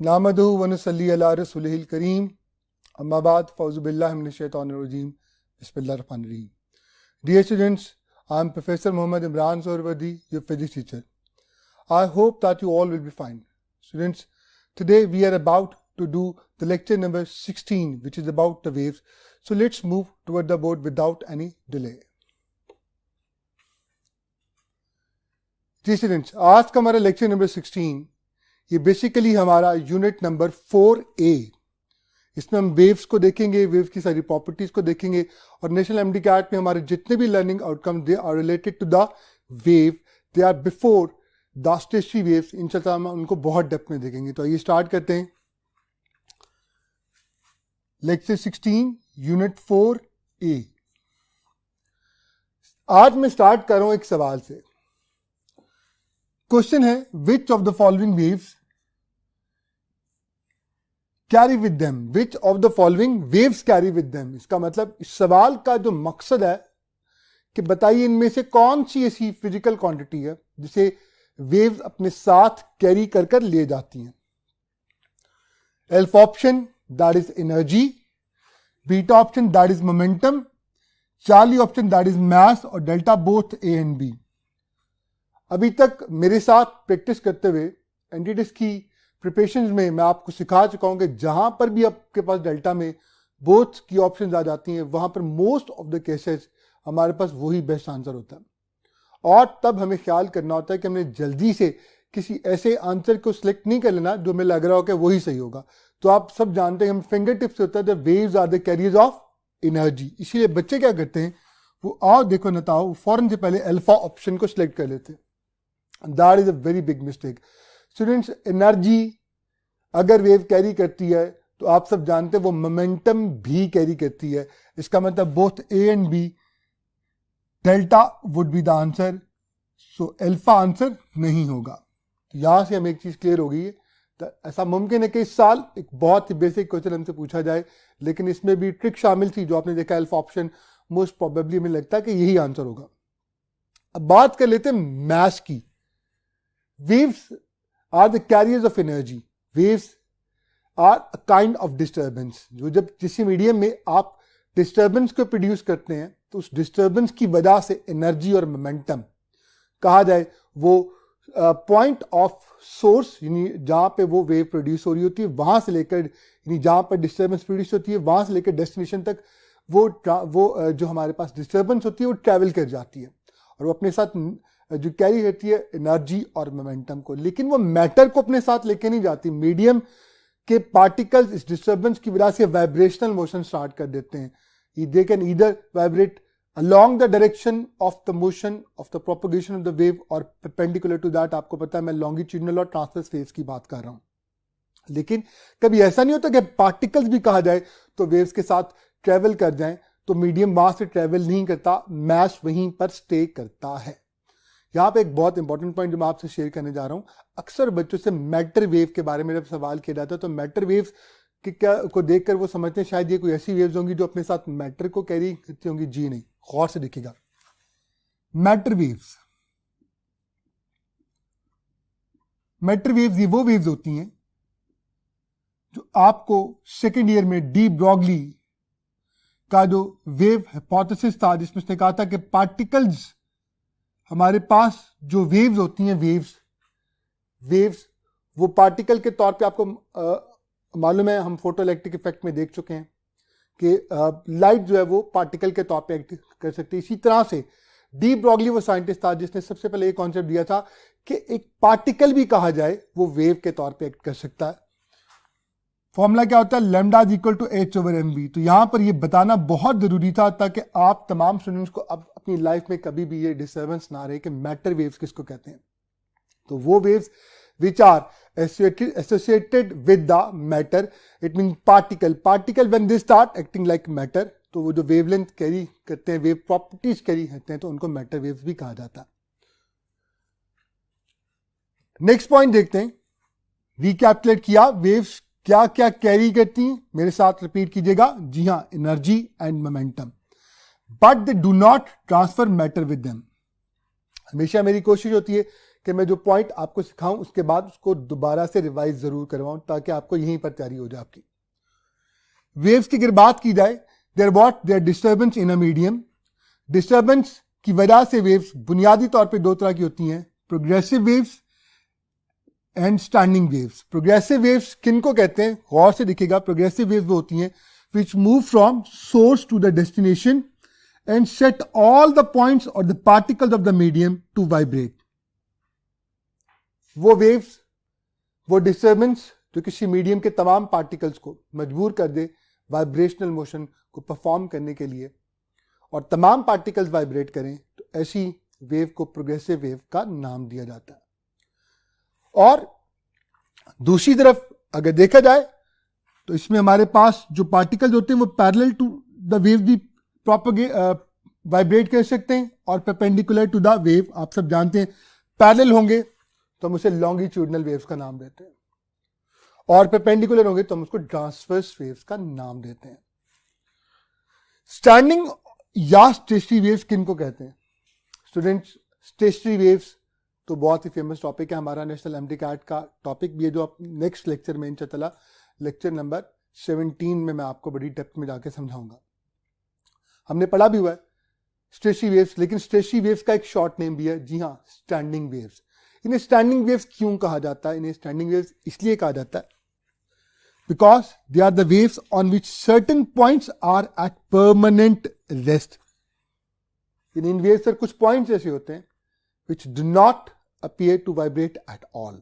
नामदहु व नसल्ली अला रसूलिहिल करीम अम्मा बाद फ़ौज़ु बिल्लाहि मिनश शैतानिर रजीम बिस्मिल्लाहिर रहमानिर रहीम. Dear students, I am Professor Muhammad Imran Sohrawardi, your physics teacher. I hope that you all will be fine. Students, today we are about to do the lecture number 16, which is about the waves. So let's move toward the board without any delay. Ji students, आज का हमारा lecture number 16 ये basically हमारा unit number 4A. इसमें हम waves को देखेंगे, waves की सारी प्रॉपर्टीज को देखेंगे और नेशनल एमडी कैट में हमारे जितने भी learning outcome they are related to the wave, they are before the stationary waves. इंशाल्लाह हम उनको बहुत डेप्थ में देखेंगे. तो आइए स्टार्ट करते हैं. Lecture 16 unit 4A. आज मैं स्टार्ट कर रहा हूं एक सवाल से. क्वेश्चन है, विच of the following waves carry with them, which of the following waves carry with them. इसका मतलब इस सवाल का जो मकसद है कि बताइए इनमें से कौन सी ऐसी फिजिकल क्वांटिटी है जिसे वेव्स अपने साथ कैरी कर कर ले जाती हैं. Alpha option that is energy, beta option that is momentum, Charlie option that is mass और delta both A and B. अभी तक मेरे साथ प्रैक्टिस करते हुए एंटीटेस्ट की प्रिपरेशंस में मैं आपको सिखा चुका हूं कि जहां पर भी आपके पास डेल्टा में बोथ की ऑप्शंस आ जाती हैं वहां पर मोस्ट ऑफ द केसेस हमारे पास वही बेस्ट आंसर होता है. और तब हमें ख्याल करना होता है कि हमने जल्दी से किसी ऐसे आंसर को सिलेक्ट नहीं कर लेना जो हमें लग रहा हो कि वही सही होगा. तो आप सब जानते हैं हम फिंगर टिप्स होता है the waves are the carriers of energy. इसीलिए बच्चे क्या करते हैं, वो और देखो नताओ फौरन से पहले अल्फा ऑप्शन को सिलेक्ट कर लेते हैं. That is a very big mistake. Students, energy अगर वेव कैरी करती है तो आप सब जानते हैं वो मोमेंटम भी कैरी करती है. इसका मतलब both A and B, delta would be the answer. So alpha answer नहीं होगा. तो यहां से हमें एक चीज क्लियर हो गई है. तो ऐसा मुमकिन है कि इस साल एक बहुत ही बेसिक क्वेश्चन हमसे पूछा जाए, लेकिन इसमें भी ट्रिक शामिल थी जो आपने देखा अल्फा ऑप्शन. मोस्ट प्रोबेबली हमें लगता है कि यही आंसर होगा. अब बात कर लेते हैं मैस की. Waves are the carriers of energy. Waves are a kind of disturbance. जो जब किसी मीडियम में आप डिस्टर्बेंस को प्रोड्यूस करते हैं तो उस डिस्टर्बेंस की वजह से एनर्जी और मोमेंटम कहा जाए वो पॉइंट ऑफ सोर्स यानी जहां पे वो वेव प्रोड्यूस हो रही होती है वहां से लेकर यानी जहां पर डिस्टर्बेंस प्रोड्यूस होती है वहां से लेकर डेस्टिनेशन तक वो जो हमारे पास डिस्टर्बेंस होती है वो ट्रैवल कर जाती है और वो अपने साथ जो कैरी करती है एनर्जी और मोमेंटम को. लेकिन वो मैटर को अपने साथ लेके नहीं जाती. मीडियम के पार्टिकल्स इस डिस्टर्बेंस की वजह से वाइब्रेशनल मोशन स्टार्ट कर देते हैं. They can either vibrate along the direction of the motion of the propagation of the wave or perpendicular to that. आपको पता है मैं longitudinal और transverse waves की बात कर रहा हूं. लेकिन कभी ऐसा नहीं होता कि पार्टिकल्स भी कहा जाए तो वेव्स के साथ ट्रेवल कर जाएं तो मीडियम वहां से ट्रेवल नहीं करता, मैस वहीं पर स्टे करता है. यहां पे एक बहुत इंपॉर्टेंट पॉइंट जो मैं आपसे शेयर करने जा रहा हूं, अक्सर बच्चों से मैटर वेव के बारे में जब सवाल किया जाता है तो मैटर वेव्स को देखकर वो समझते हैं शायद ये कोई ऐसी वेव्स होंगी जो अपने साथ मैटर को कैरी करती होंगी. जी नहीं, गौर से देखिएगा. मैटर वेव्स ये वो वेव्स होती हैं जो आपको सेकेंड ईयर में डी ब्रॉगली का जो वेव हाइपोथेसिस था जिसमें उसने कहा था कि पार्टिकल्स हमारे पास जो वेव्स होती हैं वेव्स वो पार्टिकल के तौर पे आपको मालूम है, हम फोटो इलेक्ट्रिक इफेक्ट में देख चुके हैं कि लाइट जो है वो पार्टिकल के तौर पे एक्ट कर सकती है. इसी तरह से डी ब्रॉगली वो साइंटिस्ट था जिसने सबसे पहले ये कॉन्सेप्ट दिया था कि एक पार्टिकल भी कहा जाए वो वेव के तौर पे एक्ट कर सकता है. फॉर्मूला क्या होता है, lambda is equal to H over M V. तो यहां पर ये बताना बहुत जरूरी था ताकि आप तमाम स्टूडेंट्स को अब अपनी लाइफ में कभी भी ये डिस्टर्बेंस ना रहे कि मैटर वेव्स किसको कहते हैं. तो वो waves which are associated with the matter, it mean particle when they start acting like matter. तो वो जो वेवलेंथ कैरी करते हैं, वेव प्रॉपर्टीज कैरी करते हैं, तो उनको मैटर वेव्स भी कहा जाता है. नेक्स्ट पॉइंट देखते हैं. रिकैपिटुलेट किया, वेव्स क्या क्या कैरी करती हैं, मेरे साथ रिपीट कीजिएगा. जी हां, energy and momentum, but they do not transfer matter with them. हमेशा मेरी कोशिश होती है कि मैं जो पॉइंट आपको सिखाऊं उसके बाद उसको दोबारा से रिवाइज जरूर करवाऊं ताकि आपको यहीं पर तैयारी हो जाए आपकी। वेव्स की अगर बात की जाए, there disturbance in a medium. Disturbance की वजह से वेव्स बुनियादी तौर पे दो तरह की होती हैं, progressive waves and standing waves. Progressive waves किन को कहते हैं, गौर से देखिएगा। प्रोग्रेसिव वेव्स वो होती हैं which move from source to the destination and set all the points or the particles of the medium to vibrate. वो waves, वो disturbance जो किसी मीडियम के तमाम पार्टिकल्स को मजबूर कर दे वाइब्रेशनल मोशन को परफॉर्म करने के लिए, और तमाम पार्टिकल्स वाइब्रेट करें, तो ऐसी वेव को प्रोग्रेसिव वेव का नाम दिया जाता है। और दूसरी तरफ अगर देखा जाए तो इसमें हमारे पास जो पार्टिकल्स होते हैं वो पैरेलल टू द वेव भी वाइब्रेट कर सकते हैं, और परपेंडिकुलर टू द वेव, आप सब जानते हैं पैरेलल होंगे तो हम उसे लॉन्गिट्यूडनल वेव्स का नाम देते हैं, और परपेंडिकुलर होंगे तो हम उसको ट्रांसवर्स वेव्स का नाम देते हैं। स्टैंडिंग या स्टेशनरी वेव्स किन को कहते हैं स्टूडेंट्स? स्टेशनरी वेव्स तो बहुत ही फेमस टॉपिक है, हमारा नेशनल एमटीकैट का टॉपिक भी है, जो आप नेक्स्ट लेक्चर में इंशाअल्लाह लेक्चर नंबर 17 में मैं आपको बड़ी डेप्थ में जाके समझाऊंगा। हमने पढ़ा भी हुआ है स्टेशनरी वेव्स, लेकिन स्टेशनरी वेव्स का एक शॉर्ट नेम भी है, जी हाँ, स्टैंडिंग वेव्स। इन्हें स्टैंडिंग वेव्स क्यों कहा जाता है? इन्हें स्टैंडिंग वेव्स इसलिए कहा जाता है because they are the waves on which certain points are at permanent rest. इन वेव्स पर कुछ पॉइंट्स ऐसे होते हैं which do not appear to vibrate at all.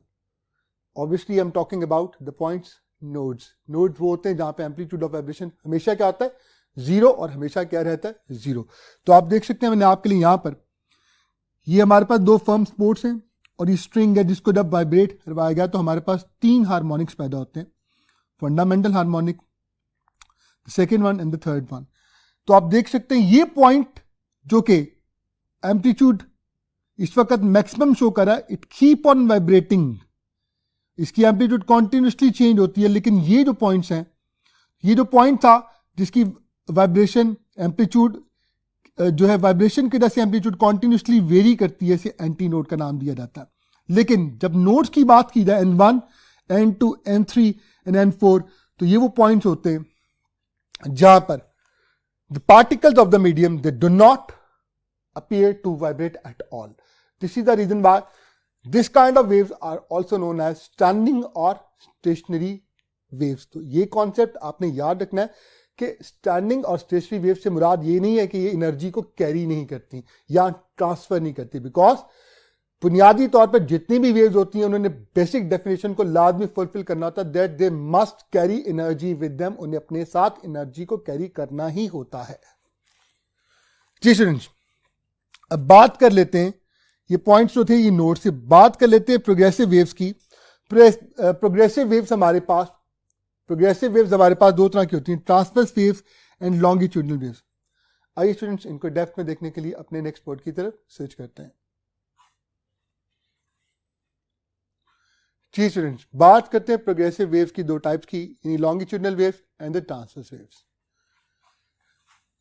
Obviously, I'm talking about the points nodes. Nodes वो होते हैं जहां पे amplitude of vibration हमेशा क्या होता है? जीरो, और हमेशा क्या रहता है? जीरो। तो आप देख सकते हैं मैंने आपके लिए यहां पर, ये हमारे पास दो फर्म स्पोर्ट्स हैं और ये स्ट्रिंग है जिसको जब वाइब्रेट करवाया गया तो हमारे पास 3 हार्मोनिक्स पैदा होते हैं, fundamental harmonic, second one and the third one. तो आप देख सकते हैं ये पॉइंट जो कि एम्पलीट्यूड इस वक्त मैक्सिमम शो कर रहा है, इट कीप ऑन वाइब्रेटिंग, इसकी एम्पलीट्यूड कॉन्टिन्यूसली चेंज होती है, लेकिन ये जो पॉइंट्स हैं, ये जो पॉइंट था जिसकी वाइब्रेशन एम्पलीट्यूड जो है वाइब्रेशन की वजह से एम्पलीट्यूड कॉन्टिन्यूसली वेरी करती है, इसे एंटी नोड का नाम दिया जाता है। लेकिन जब नोड्स की बात की जाए N1, N2, N3 and N4, तो ये वो पॉइंट्स होते हैं जहां पर the particles of the medium they do not appear to vibrate at all. This is the reason why this kind of waves are also known as standing or stationary waves. तो ये concept आपने याद रखना है कि standing और stationary wave से मुराद ये नहीं है कि ये एनर्जी को कैरी नहीं करती या ट्रांसफर नहीं करती, बिकॉज बुनियादी तौर पर जितनी भी वेव्स होती हैं उन्होंने बेसिक डेफिनेशन को लाजमी फुलफिल करना होता है, that they must carry energy with them, उन्हें अपने साथ एनर्जी को कैरी करना ही होता है। जी स्टूडेंट्स, अब बात कर लेते हैं, ये पॉइंट्स जो थे ये नोट से बात कर लेते हैं प्रोग्रेसिव वेव्स की। प्रोग्रेसिव वेव्स हमारे पास दो तरह की होती हैं, transverse waves and longitudinal waves. आइए स्टूडेंट्स, इनको डेप्थ में देखने के लिए अपने नेक्स्ट बोर्ड की तरफ स्विच करते हैं। जी स्टूडेंट्स, बात करते हैं प्रोग्रेसिव वेव्स की दो टाइप्स की, यानी longitudinal waves and the transverse waves.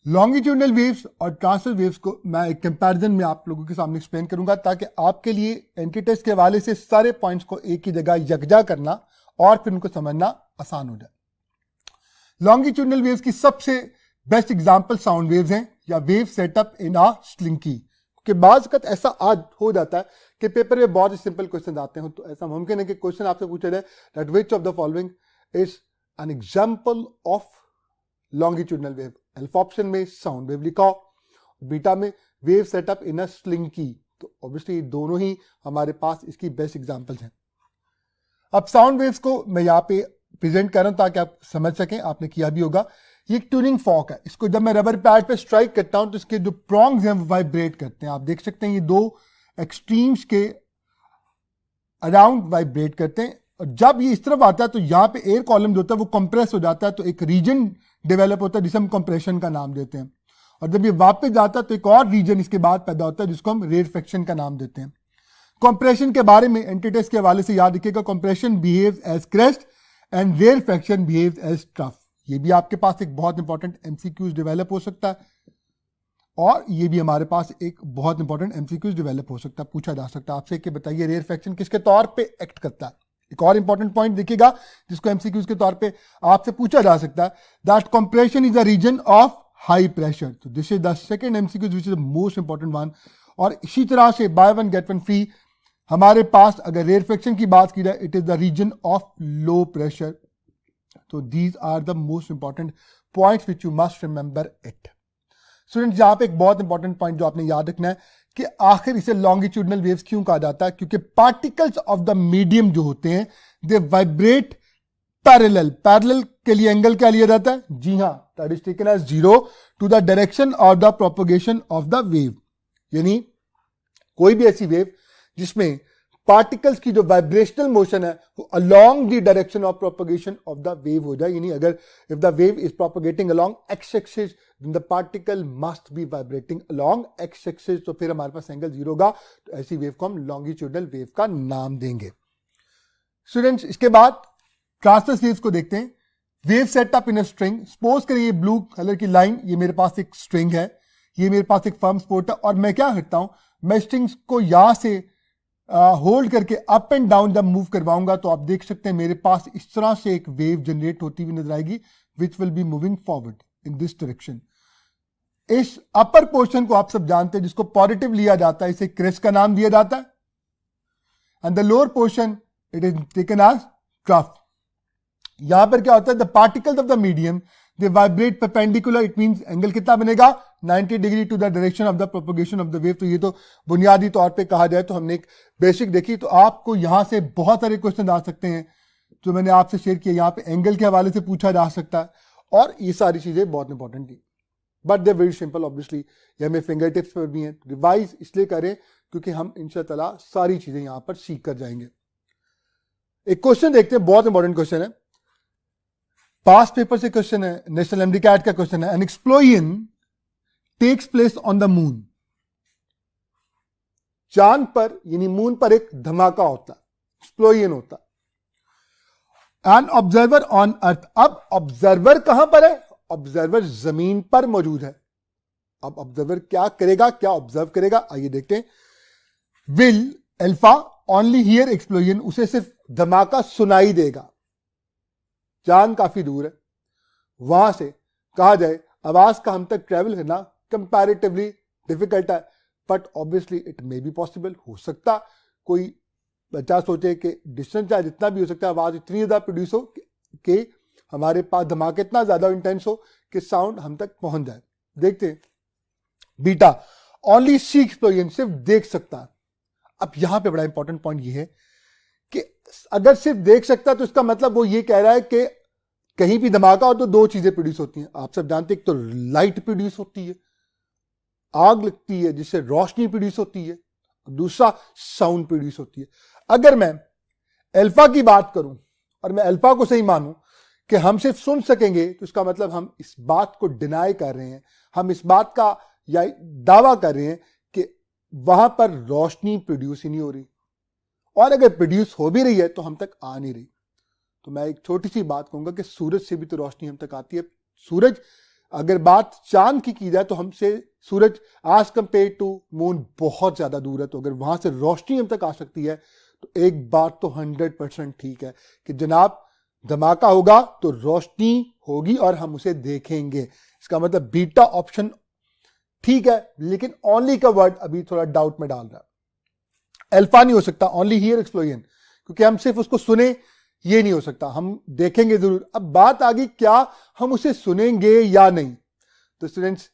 Longitudinal waves और ट्रांसवर्स वेव्स को मैं एक कंपैरिजन में आप लोगों के सामने एक्सप्लेन करूंगा ताकि आपके लिए एंटीटेस्ट के हवाले से सारे पॉइंट्स को एक ही जगह यकजा करना और फिर उनको समझना आसान हो जाए। लॉन्गिट्यूडनल वेव्स की सबसे बेस्ट एग्जांपल साउंड वेव्स हैं या वेव सेटअप इन अ स्लिंकी। कि बाज़ वक़्त ऐसा आज हो जाता है कि पेपर में बहुत ही सिंपल क्वेश्चन आते हैं, तो ऐसा मुमकिन है कि क्वेश्चन आपसे पूछा जाए that which of the following is an example of longitudinal wave. Alpha option में साउंड वेव लिखा हो, बीटा में वेव सेटअप इन अ स्लिंकी। तो ऑब्वियसली दोनों ही हमारे पास इसकी बेस्ट एग्जांपल्स हैं। अब साउंड वेव्स को मैं यहाँ पे प्रेजेंट कर रहा हूं ताकि आप समझ सकें, आपने किया भी होगा। ये एक ट्यूनिंग फॉर्क है, इसको जब मैं रबर पैड पे स्ट्राइक करता हूं तो इसके जो प्रॉन्ग्स हैं वो वाइब्रेट करते हैं। आप देख सकते हैं ये दो एक्सट्रीम्स के अराउंड वाइब्रेट करते हैं, और जब ये इस तरफ आता है तो यहाँ पे एयर कॉलम जो होता है वो कंप्रेस हो जाता है, तो एक रीजन डेवलप होता है जिसे हम कंप्रेशन का नाम देते हैं। और जब ये वापस जाता है तो एक और रीजन इसके बाद पैदा होता है जिसको हम रेरफेक्शन का नाम देते हैं। कंप्रेशन के बारे में एंटीटेस्ट के हवाले से याद रखिएगा, compression behaves as crest and rarefaction behaves as trough. ये भी आपके पास एक बहुत इंपॉर्टेंट एमसीक्यूज डेवलप हो सकता है। और ये भी हमारे पास एक बहुत इंपॉर्टेंट एमसीक्यूज डेवलप हो सकता है, पूछा जा सकता है आपसे कि बताइए रेयरफैक्शन किसके तौर पे एक्ट करता है। एक और इंपॉर्टेंट पॉइंट देखिएगा जिसको एमसीक्यूज के तौर पे आपसे पूछा जा सकता है, that compression is a reason of high pressure. तो this is the second MCQs which is the most important one. और इसी तरह से buy one get one free हमारे पास अगर रेयरफैक्शन की बात की जाए, it is the reason of low pressure. तो these are the most important points which you must remember it. Students, यहां पे एक बहुत इंपॉर्टेंट पॉइंट जो आपने याद रखना है कि आखिर इसे लॉन्गिट्यूडनल वेव्स क्यों कहा जाता है, क्योंकि पार्टिकल्स ऑफ द मीडियम जो होते हैं दे वाइब्रेट पैरेलल। पैरेलल के लिए एंगल क्या लिया जाता है? जी हां, that is taken as 0 to the direction of the propagation of the wave. यानी कोई भी ऐसी वेव जिसमें पार्टिकल्स की जो वाइब्रेशनल मोशन है वो along the direction of propagation of the wave हो जाए। यानी अगर if the wave is propagating along X axis then the particle must be vibrating along X axis, तो फिर हमारे पास एंगल 0 होगा। तो ऐसी वेव को हम लॉन्गिट्यूडनल वेव का नाम देंगे। स्टूडेंट्स, इसके बाद ट्रांसवर्स वेव्स को देखते हैं। Wave setup in a string. Suppose करिए ब्लू कलर की लाइन, ये मेरे पास एक स्ट्रिंग है, ये मेरे पास एक फर्म सपोर्ट है, और मैं क्या करता हूं, मैं स्ट्रिंग्स को यहां से होल्ड करके अप एंड डाउन जब मूव करवाऊंगा तो आप देख सकते हैं मेरे पास इस तरह से एक वेव जनरेट होती हुई नजर आएगी which will be moving forward in this direction. इस अपर पोर्शन को आप सब जानते हैं जिसको पॉजिटिव लिया जाता है, इसे क्रेस्ट का नाम दिया जाता है। And the lower portion it is taken as trough. यहां पर क्या होता है, the particles of the medium they vibrate perpendicular, it means angle कितना बनेगा 90 degree to the direction of the propagation of the wave. तो ये तो बुनियादी तौर पे कहा जाए तो हमने एक बेसिक देखी। तो आपको यहां से बहुत सारे क्वेश्चन आ सकते हैं जो मैंने आपसे शेयर किया, यहां पे एंगल के हवाले से पूछा जा सकता है, और ये सारी चीजें बहुत इंपॉर्टेंट थी, but they very simple obviously. ये हमें फिंगर टिप्स पर भी हैं। रिवाइज इसलिए करें क्योंकि हम इंशाअल्लाह सारी चीजें यहां पर सीख कर जाएंगे। एक क्वेश्चन देखते हैं, बहुत इंपॉर्टेंट क्वेश्चन है, पास पेपर से क्वेश्चन है, नेशनल एमडीकैट का क्वेश्चन है। An explosion takes place on the moon. चांद पर यानी मून पर एक धमाका होता है, एक्सप्लोजन होता है। An observer on earth. अब ऑब्जर्वर कहां पर है? ऑब्जर्वर जमीन पर मौजूद है। अब ऑब्जर्वर क्या करेगा, क्या ऑब्जर्व करेगा, आइए देखते हैं। Will alpha only here explosion. उसे सिर्फ धमाका सुनाई देगा। चांद काफी दूर है, वहां से कहा जाए आवाज का हम तक ट्रेवल करना कंपैरेटिवली डिफिकल्ट है, but obviously it may be possible. हो सकता कोई बच्चा सोचे कि डिस्टेंस चाहे जितना भी हो सकता है, आवाज इतनी ज्यादा प्रोड्यूस हो कि हमारे पास धमाका इतना ज्यादा इंटेंस हो कि साउंड हम तक पहुंच जाए। देखते हैं। बीटा ओनली सी एक्सप्लोजन, सिर्फ देख सकता है। अब यहां पे बड़ा इंपॉर्टेंट पॉइंट ये है कि अगर सिर्फ देख सकता है तो इसका मतलब वो ये कह रहा है कि कहीं भी धमाका हो तो दो चीजें प्रोड्यूस होती हैं। आप सब जानते हैं, एक तो लाइट प्रोड्यूस होती है, आग लगती है जिससे रोशनी प्रोड्यूस होती है, दूसरा साउंड प्रोड्यूस होती है। अगर मैं अल्फा की बात करूं और मैं अल्फा को सही मानूं कि हम सिर्फ सुन सकेंगे, तो इसका मतलब हम इस बात को डिनाई कर रहे हैं, हम इस बात का या दावा कर रहे हैं कि वहां पर रोशनी प्रोड्यूस ही नहीं हो रही, और अगर प्रोड्यूस हो भी रही है तो हम तक आ नहीं रही। तो मैं एक छोटी सी बात कहूंगा कि सूरज से भी तो रोशनी हम तक आती है। सूरज, अगर बात चांद की जाए तो हमसे सूरज आज कंपेयर टू मून बहुत ज्यादा दूर है। तो अगर वहां से रोशनी हम तक आ सकती है तो एक बात तो 100% ठीक है कि जनाब धमाका होगा तो रोशनी होगी और हम उसे देखेंगे। इसका मतलब बीटा ऑप्शन ठीक है, लेकिन ओनली का वर्ड अभी थोड़ा डाउट में डाल रहा है। अल्फा नहीं हो सकता, ओनली हियर एक्सप्लोजन, क्योंकि हम सिर्फ उसको सुने ये नहीं हो सकता, हम देखेंगे जरूर। अब बात आ गई क्या हम उसे सुनेंगे या नहीं। तो स्टूडेंट्स,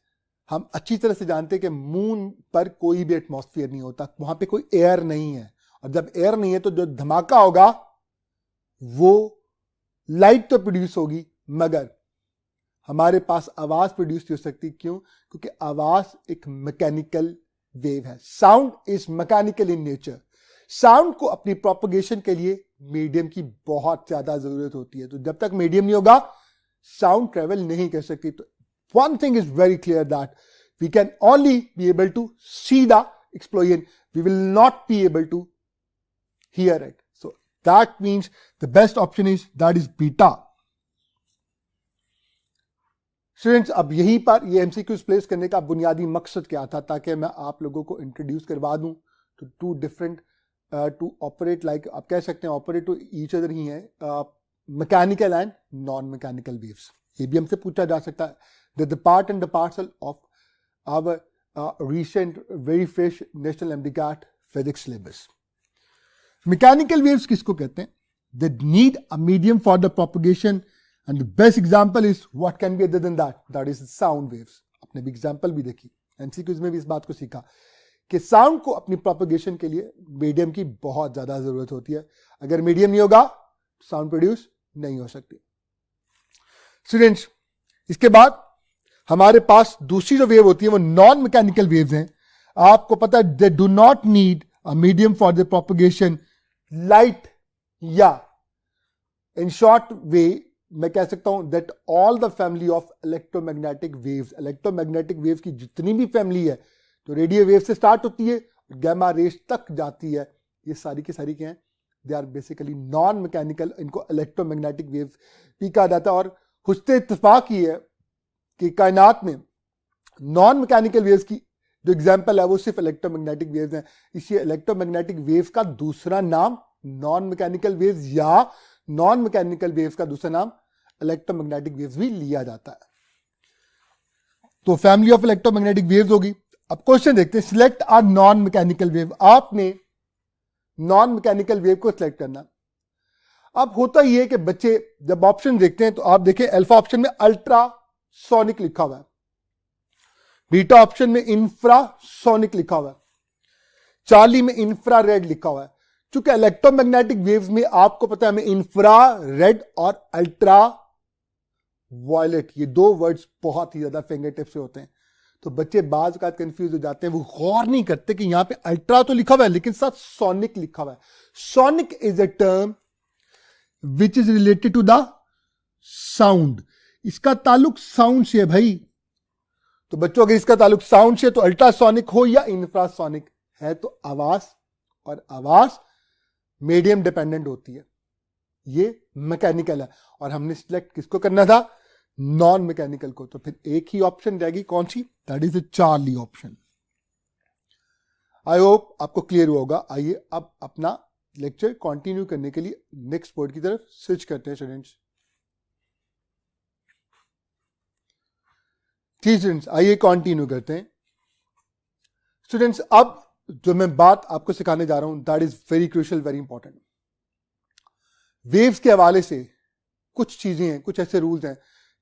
हम अच्छी तरह से जानते हैं कि मून पर कोई भी एटमॉस्फेयर नहीं होता, वहां पे कोई एयर नहीं है, और जब एयर नहीं है तो जो धमाका होगा वो लाइट तो प्रोड्यूस होगी, मगर हमारे पास आवाज प्रोड्यूस नहीं हो सकती। क्यों? क्योंकि आवाज एक मैकेनिकल वेव है। Sound is mechanical in nature. Sound को अपनी प्रोपगेशन के लिए मीडियम की बहुत ज्यादा जरूरत होती है। तो जब तक मीडियम नहीं होगा साउंड ट्रेवल नहीं कर सकती। तो one thing is very clear that we can only be able to see the explosion, we will not be able to hear it. So that means the best option is that is beta. Students, अब यहीं पर ये MCQs place करने का बुनियादी मकसद क्या था, ताकि मैं आप लोगों को इंट्रोड्यूस करवा दूं तो to different to operate like, आप कह सकते हैं ऑपरेट टू ईच अदर ही है, mechanical and non mechanical waves. ये भी हमसे पूछा जा सकता है, the part and the parcel of our recent very fresh national MCAT physics syllabus. Mechanical waves किसको कहते हैं? They need a medium for the propagation and the best example is what can be other than that? That is sound waves. आपने भी example भी देखी, MCQs में भी इस बात को सीखा कि साउंड को अपनी प्रोपगेशन के लिए मीडियम की बहुत ज्यादा जरूरत होती है। अगर मीडियम नहीं होगा साउंड प्रोड्यूस नहीं हो सकती। स्टूडेंट्स, इसके बाद हमारे पास दूसरी जो वेव होती है वो नॉन मैकेनिकल वेव्स हैं। आपको पता है they do not need a medium for the propagation, light, या इन शॉर्ट वे मैं कह सकता हूं that all the family of electromagnetic waves, electromagnetic waves की जितनी भी फैमिली है, तो रेडियो वेव से स्टार्ट होती है, गैमा रेज तक जाती है, ये सारी की सारी क्या है, they are basically non mechanical, इनको इलेक्ट्रोमैग्नेटिक वेव्स भी कहा जाता है। और हुस्न इत्तेफाक ही है कि कायनात में नॉन मैकेनिकल वेव्स की जो एग्जांपल है वो सिर्फ इलेक्ट्रोमैग्नेटिक वेव्स हैं। इसलिए इलेक्ट्रोमैग्नेटिक वेव्स का दूसरा नाम नॉन मैकेनिकल वेव्स या नॉन मैकेनिकल वेव्स का दूसरा नाम इलेक्ट्रोमैग्नेटिक वेव्स भी लिया जाता है। तो फैमिली ऑफ इलेक्ट्रोमैग्नेटिक वेव्स होगी। अब क्वेश्चन देखते हैं, select are non mechanical wave. आपने नॉन मैकेनिकल वेव को सिलेक्ट करना। अब होता ही है कि बच्चे जब ऑप्शन देखते हैं तो आप देखें अल्फा ऑप्शन में अल्ट्रासोनिक लिखा हुआ है, बीटा ऑप्शन में इंफ्रासोनिक लिखा हुआ है, चार्ली में इंफ्रारेड लिखा हुआ है। चूंकि इलेक्ट्रोमैग्नेटिक वेव्स में आपको पता है हमें इंफ्रारेड और अल्ट्रा वायलेट, ये दो वर्ड्स बहुत ही ज्यादा फिंगर टिप से होते हैं, तो बच्चे बाज का कंफ्यूज हो जाते हैं, वो गौर नहीं करते कि यहां पे अल्ट्रा तो लिखा हुआ है लेकिन साथ सोनिक लिखा हुआ है। Sonic is a term which is related to the sound, इसका ताल्लुक साउंड से है भाई। तो बच्चों अगर इसका ताल्लुक साउंड से तो अल्ट्रासोनिक हो या इंफ्रासोनिक है, तो आवाज और आवाज मीडियम डिपेंडेंट होती है, ये मैकेनिकल है। और हमने सिलेक्ट किसको करना था? नॉन मैकेनिकल को। तो फिर एक ही ऑप्शन रहेगी, कौन सी? That is the Charlie option. I hope आपको क्लियर हुआ होगा। आइए अब अपना लेक्चर कंटिन्यू करने के लिए नेक्स्ट बोर्ड की तरफ स्विच करते हैं स्टूडेंट्स। ठीक स्टूडेंट्स, आइए कंटिन्यू करते हैं। स्टूडेंट्स, अब जो मैं बात आपको सिखाने जा रहा हूं that is very crucial, very important. Waves के हवाले से कुछ चीजें हैं, कुछ ऐसे रूल्स हैं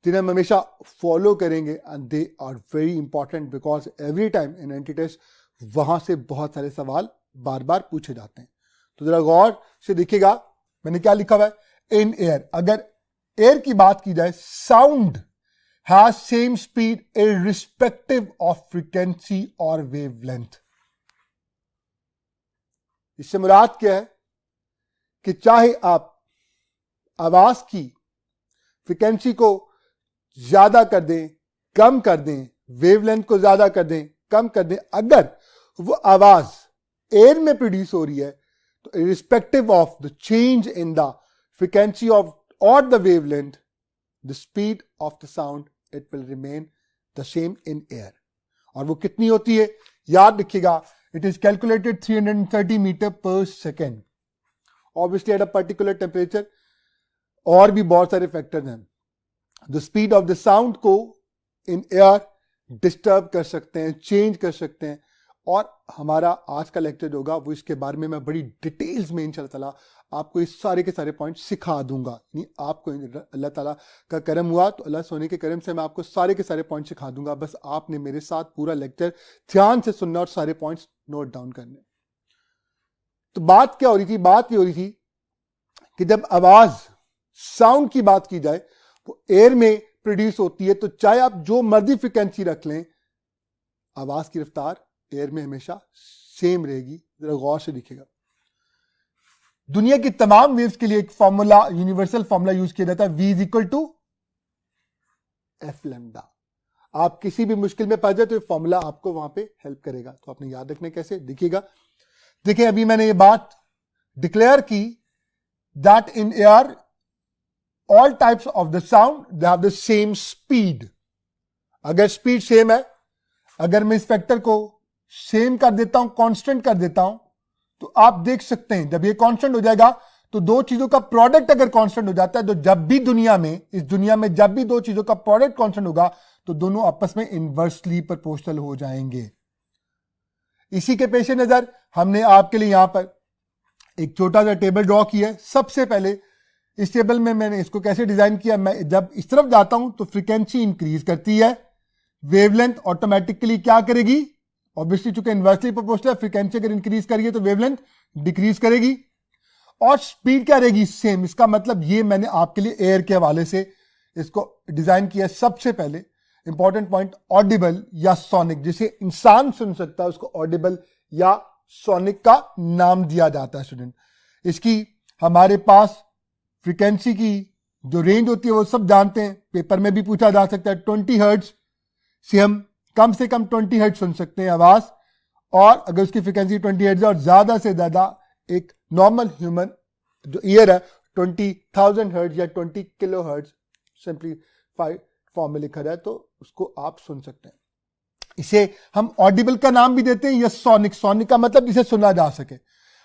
जिन्हें हम हमेशा फॉलो करेंगे and they are very important because every time in entry test वहां से बहुत सारे सवाल बार बार पूछे जाते हैं। तो जरा गौर से देखिएगा, मैंने क्या लिखा हुआ है? इन एयर, अगर एयर की बात की जाए, sound has same speed irrespective of frequency और वेवलेंथ। इससे मुराद क्या है कि चाहे आप आवाज की फ्रीक्वेंसी को ज्यादा कर दें, कम कर दें, वेवलेंथ को ज्यादा कर दें, कम कर दें, अगर वो आवाज एयर में प्रोड्यूस हो रही है तो irrespective of the change in the frequency of और the wavelength, the speed of the sound it will remain the same in air. और वो कितनी होती है? याद रखिएगा, it is calculated 330 meter per second, obviously at a particular temperature। और भी बहुत सारे फैक्टर्स हैं। The speed of the sound को इन एयर डिस्टर्ब कर सकते हैं, चेंज कर सकते हैं। और हमारा आज का लेक्चर जो होगा वो इसके बारे में मैं बड़ी डिटेल्स में इंशाल्लाह आपको इस सारे के सारे पॉइंट सिखा दूंगा। यानी आपको अल्लाह ताला का करम हुआ तो अल्लाह सोने के करम से मैं आपको सारे के सारे पॉइंट सिखा दूंगा। बस आपने मेरे साथ पूरा लेक्चर ध्यान से सुनना और सारे पॉइंट्स नोट डाउन करने। तो बात क्या हो रही थी? बात ये हो रही थी कि जब आवाज साउंड की बात की जाए वो एयर में प्रोड्यूस होती है, तो चाहे आप जो मर्जी फ्रिक्वेंसी रख लें, आवाज की रफ्तार एयर में हमेशा सेम रहेगी। जरा गौर से दिखेगा, दुनिया की तमाम वेव्स के लिए एक फॉर्मूला, यूनिवर्सल फॉर्मूला यूज किया जाता है, V is equal to F lambda. आप किसी भी मुश्किल में पड़ जाए तो ये फॉर्मूला आपको वहां पे हेल्प करेगा। तो आपने याद रखने कैसे, देखिएगा। देखिए अभी मैंने ये बात डिक्लेयर की that in air all types of the sound they have the same speed, अगर स्पीड सेम है, अगर मैं इस फैक्टर को सेम कर देता हूं, कांस्टेंट कर देता हूं, तो आप देख सकते हैं जब ये कांस्टेंट हो जाएगा तो दो चीजों का प्रोडक्ट अगर कांस्टेंट हो जाता है, तो जब भी दुनिया में, इस दुनिया में जब भी दो चीजों का प्रोडक्ट कांस्टेंट होगा तो दोनों आपस में इनवर्सली प्रोपोर्शनल हो जाएंगे। इसी के पेश नजर हमने आपके लिए यहां पर एक छोटा सा टेबल ड्रॉ किया है। सबसे पहले इस टेबल में मैंने इसको कैसे डिजाइन किया, मैं जब इस तरफ जाता हूं तो फ्रीक्वेंसी इंक्रीज करती है, वेवलेंथ ऑटोमेटिकली क्या करेगी, ऑब्वियसली चूंकि इनवर्सली प्रोपोर्शनल है, फ्रीक्वेंसी अगर इंक्रीज करिए तो वेवलेंथ डिक्रीज करेगी, और स्पीड क्या रहेगी, सेम। इसका मतलब ये मैंने आपके लिए एयर के हवाले से इसको डिजाइन किया। सबसे पहले इंपॉर्टेंट पॉइंट, ऑडिबल या सोनिक, जिसे इंसान सुन सकता है उसको ऑडिबल या सोनिक का नाम दिया जाता है स्टूडेंट। इसकी हमारे पास फ्रीक्वेंसी की जो रेंज होती है वो सब जानते हैं, पेपर में भी पूछा जा सकता है। 20 हर्ट्ज से हम कम से कम 20 हर्ट्ज सुन सकते हैं आवाज, और अगर उसकी फ्रीक्वेंसी 20 हर्ट्ज है और ज्यादा से ज्यादा एक नॉर्मल ह्यूमन जो ईयर है 20,000 हर्ट्ज या 20 किलो हर्ट्ज सिंपलीफाइड फॉर्म में लिखा जाए तो उसको आप सुन सकते हैं। इसे हम ऑडिबल का नाम भी देते हैं या सोनिक। सोनिक का मतलब जिसे सुना जा सके।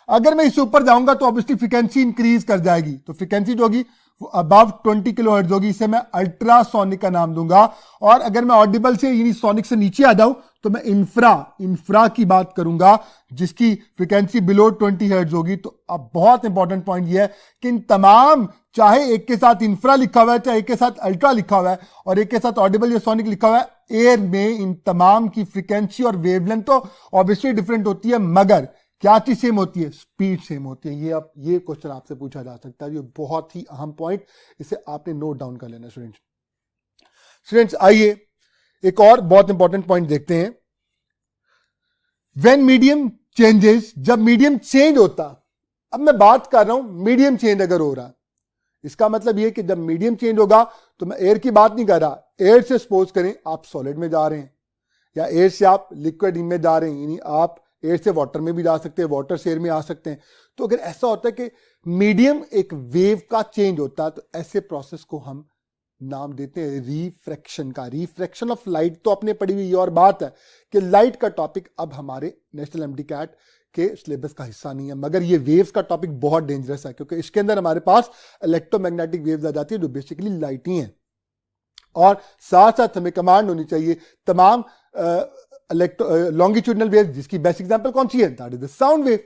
अगर मैं इससे ऊपर जाऊंगा तो ऑब्वियसली फ्रीक्वेंसी इंक्रीज कर जाएगी, तो फ्रीक्वेंसी जो होगी वो अबव 20 किलो हर्ट्ज होगी, इसे मैं अल्ट्रासोनिक का नाम दूंगा। और अगर मैं ऑडिबल से यानी सोनिक से नीचे आ जाऊं तो मैं इंफ्रा की बात करूंगा, जिसकी फ्रीक्वेंसी बिलो 20 हर्ट्ज होगी। तो अब बहुत इंपॉर्टेंट पॉइंट यह है कि इन तमाम, चाहे एक के साथ इंफ्रा लिखा हुआ है, चाहे एक के साथ अल्ट्रा लिखा हुआ है, और एक के साथ ऑडिबल या सोनिक लिखा हुआ है, एयर में इन तमाम की फ्रीक्वेंसी और वेवलेंथ तो ऑब्वियसली डिफरेंट होती है, मगर क्या चीज सेम होती है, स्पीड सेम होती है। ये क्वेश्चन आपसे पूछा जा सकता है, ये बहुत ही अहम पॉइंट, इसे आपने नोट डाउन कर लेना स्टूडेंट्स। आइए एक और बहुत इंपॉर्टेंट पॉइंट देखते हैं। व्हेन मीडियम चेंजेस, जब मीडियम चेंज होता, अब मैं बात कर रहा हूं मीडियम चेंज अगर हो रहा, इसका मतलब यह कि जब मीडियम चेंज होगा तो मैं एयर की बात नहीं कर रहा। एयर से सपोज करें आप सॉलिड में जा रहे हैं, या एयर से आप लिक्विड में जा रहे हैं, यानी आप एयर से वाटर में भी जा सकते हैं, वाटर से एयर में आ सकते हैं। तो अगर ऐसा होता है कि मीडियम एक वेव का चेंज होता है, तो ऐसे प्रोसेस को हम नाम देते हैं रिफ्रैक्शन का। रिफ्रैक्शन ऑफ लाइट तो आपने पढ़ी हुई और बात है कि लाइट का टॉपिक अब हमारे नेशनल एमडीकैट के सिलेबस का हिस्सा नहीं है, मगर ये वेव्स का टॉपिक बहुत डेंजरस है, क्योंकि इसके अंदर हमारे पास इलेक्ट्रोमैग्नेटिक वेव्स आ जाती है जो बेसिकली लाइट ही हैं। और साथ साथ हमें कमांड होनी चाहिए तमाम लॉन्गिट्यूडनल वेव, जिसकी बेस्ट एग्जांपल कौन सी है, that is the sound wave.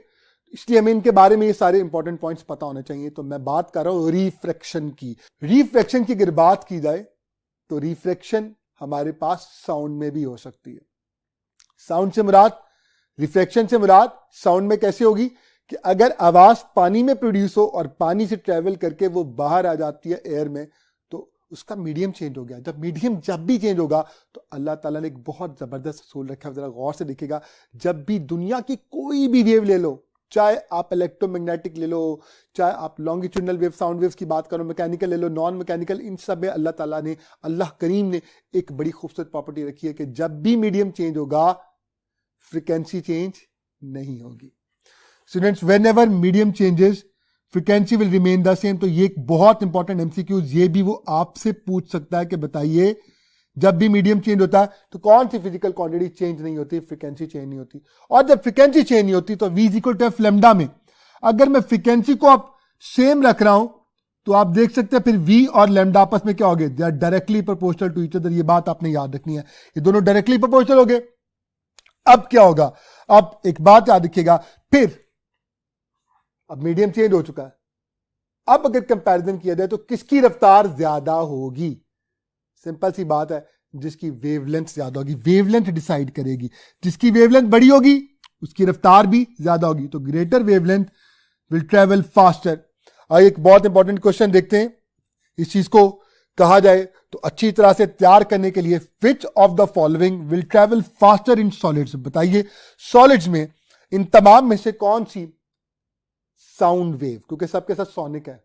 इसलिए हमें इनके बारे में ये सारे इंपॉर्टेंट पॉइंट्स पता होने चाहिए। तो मैं बात कर रहा हूं रिफ्रैक्शन की। रिफ्रैक्शन की अगर बात की जाए तो रिफ्रैक्शन हमारे पास साउंड में भी हो सकती है। साउंड से मुराद, रिफ्रैक्शन से मुराद साउंड में कैसे होगी कि अगर आवाज पानी में प्रोड्यूस हो और पानी से ट्रेवल करके वो बाहर आ जाती है एयर में, तो उसका मीडियम चेंज हो गया। जब मीडियम जब भी चेंज होगा तो अल्लाह ताला ने एक बहुत जबरदस्त असूल रखा है, जरा गौर से देखिएगा। जब भी दुनिया की कोई भी वेव ले लो, चाहे आप इलेक्ट्रोमैग्नेटिक ले लो, चाहे आप लॉन्गिट्यूडनल वेव, साउंड वेव्स की बात करो, मैकेनिकल ले लो, नॉन मैकेनिकल, इन सब में अल्लाह ताला ने, अल्लाह करीम ने एक बड़ी खूबसूरत प्रॉपर्टी रखी है कि जब भी मीडियम चेंज होगा फ्रीक्वेंसी चेंज नहीं होगी। Students, whenever medium changes frequency will remain the same. तो ये एक बहुत इंपॉर्टेंट एमसीक्यूज, ये भी वो आपसे पूछ सकता है कि बताइए जब भी मीडियम चेंज होता है तो कौन सी फिजिकल क्वांटिटी चेंज नहीं होती, फ्रीक्वेंसी चेंज नहीं होती। और जब फ्रीक्वेंसी चेंज नहीं होती तो v equal to F lambda में अगर मैं फ्रीक्वेंसी को आप सेम रख रहा हूं तो आप देख सकते हैं फिर v और लैम्डा आपस में क्या हो गए, they are directly proportional to each other. ये बात आपने याद रखनी है, ये दोनों डायरेक्टली प्रोपोर्शनल हो गए। अब क्या होगा, अब एक बात याद रखिएगा, फिर अब मीडियम चेंज हो चुका है, अब अगर कंपैरिजन किया जाए तो किसकी रफ्तार ज्यादा होगी, सिंपल सी बात है, जिसकी वेवलेंथ ज्यादा होगी। वेवलेंथ डिसाइड करेगी, जिसकी वेवलेंथ बड़ी होगी उसकी रफ्तार भी ज्यादा होगी। तो greater wavelength will travel faster. आइए एक बहुत इंपॉर्टेंट क्वेश्चन देखते हैं। इस चीज को कहा जाए तो अच्छी तरह से तैयार करने के लिए, विच of the following will travel faster in solids, बताइए सॉलिड्स में इन तमाम में से कौन सी साउंड वेव, क्योंकि सबके साथ सोनिक है,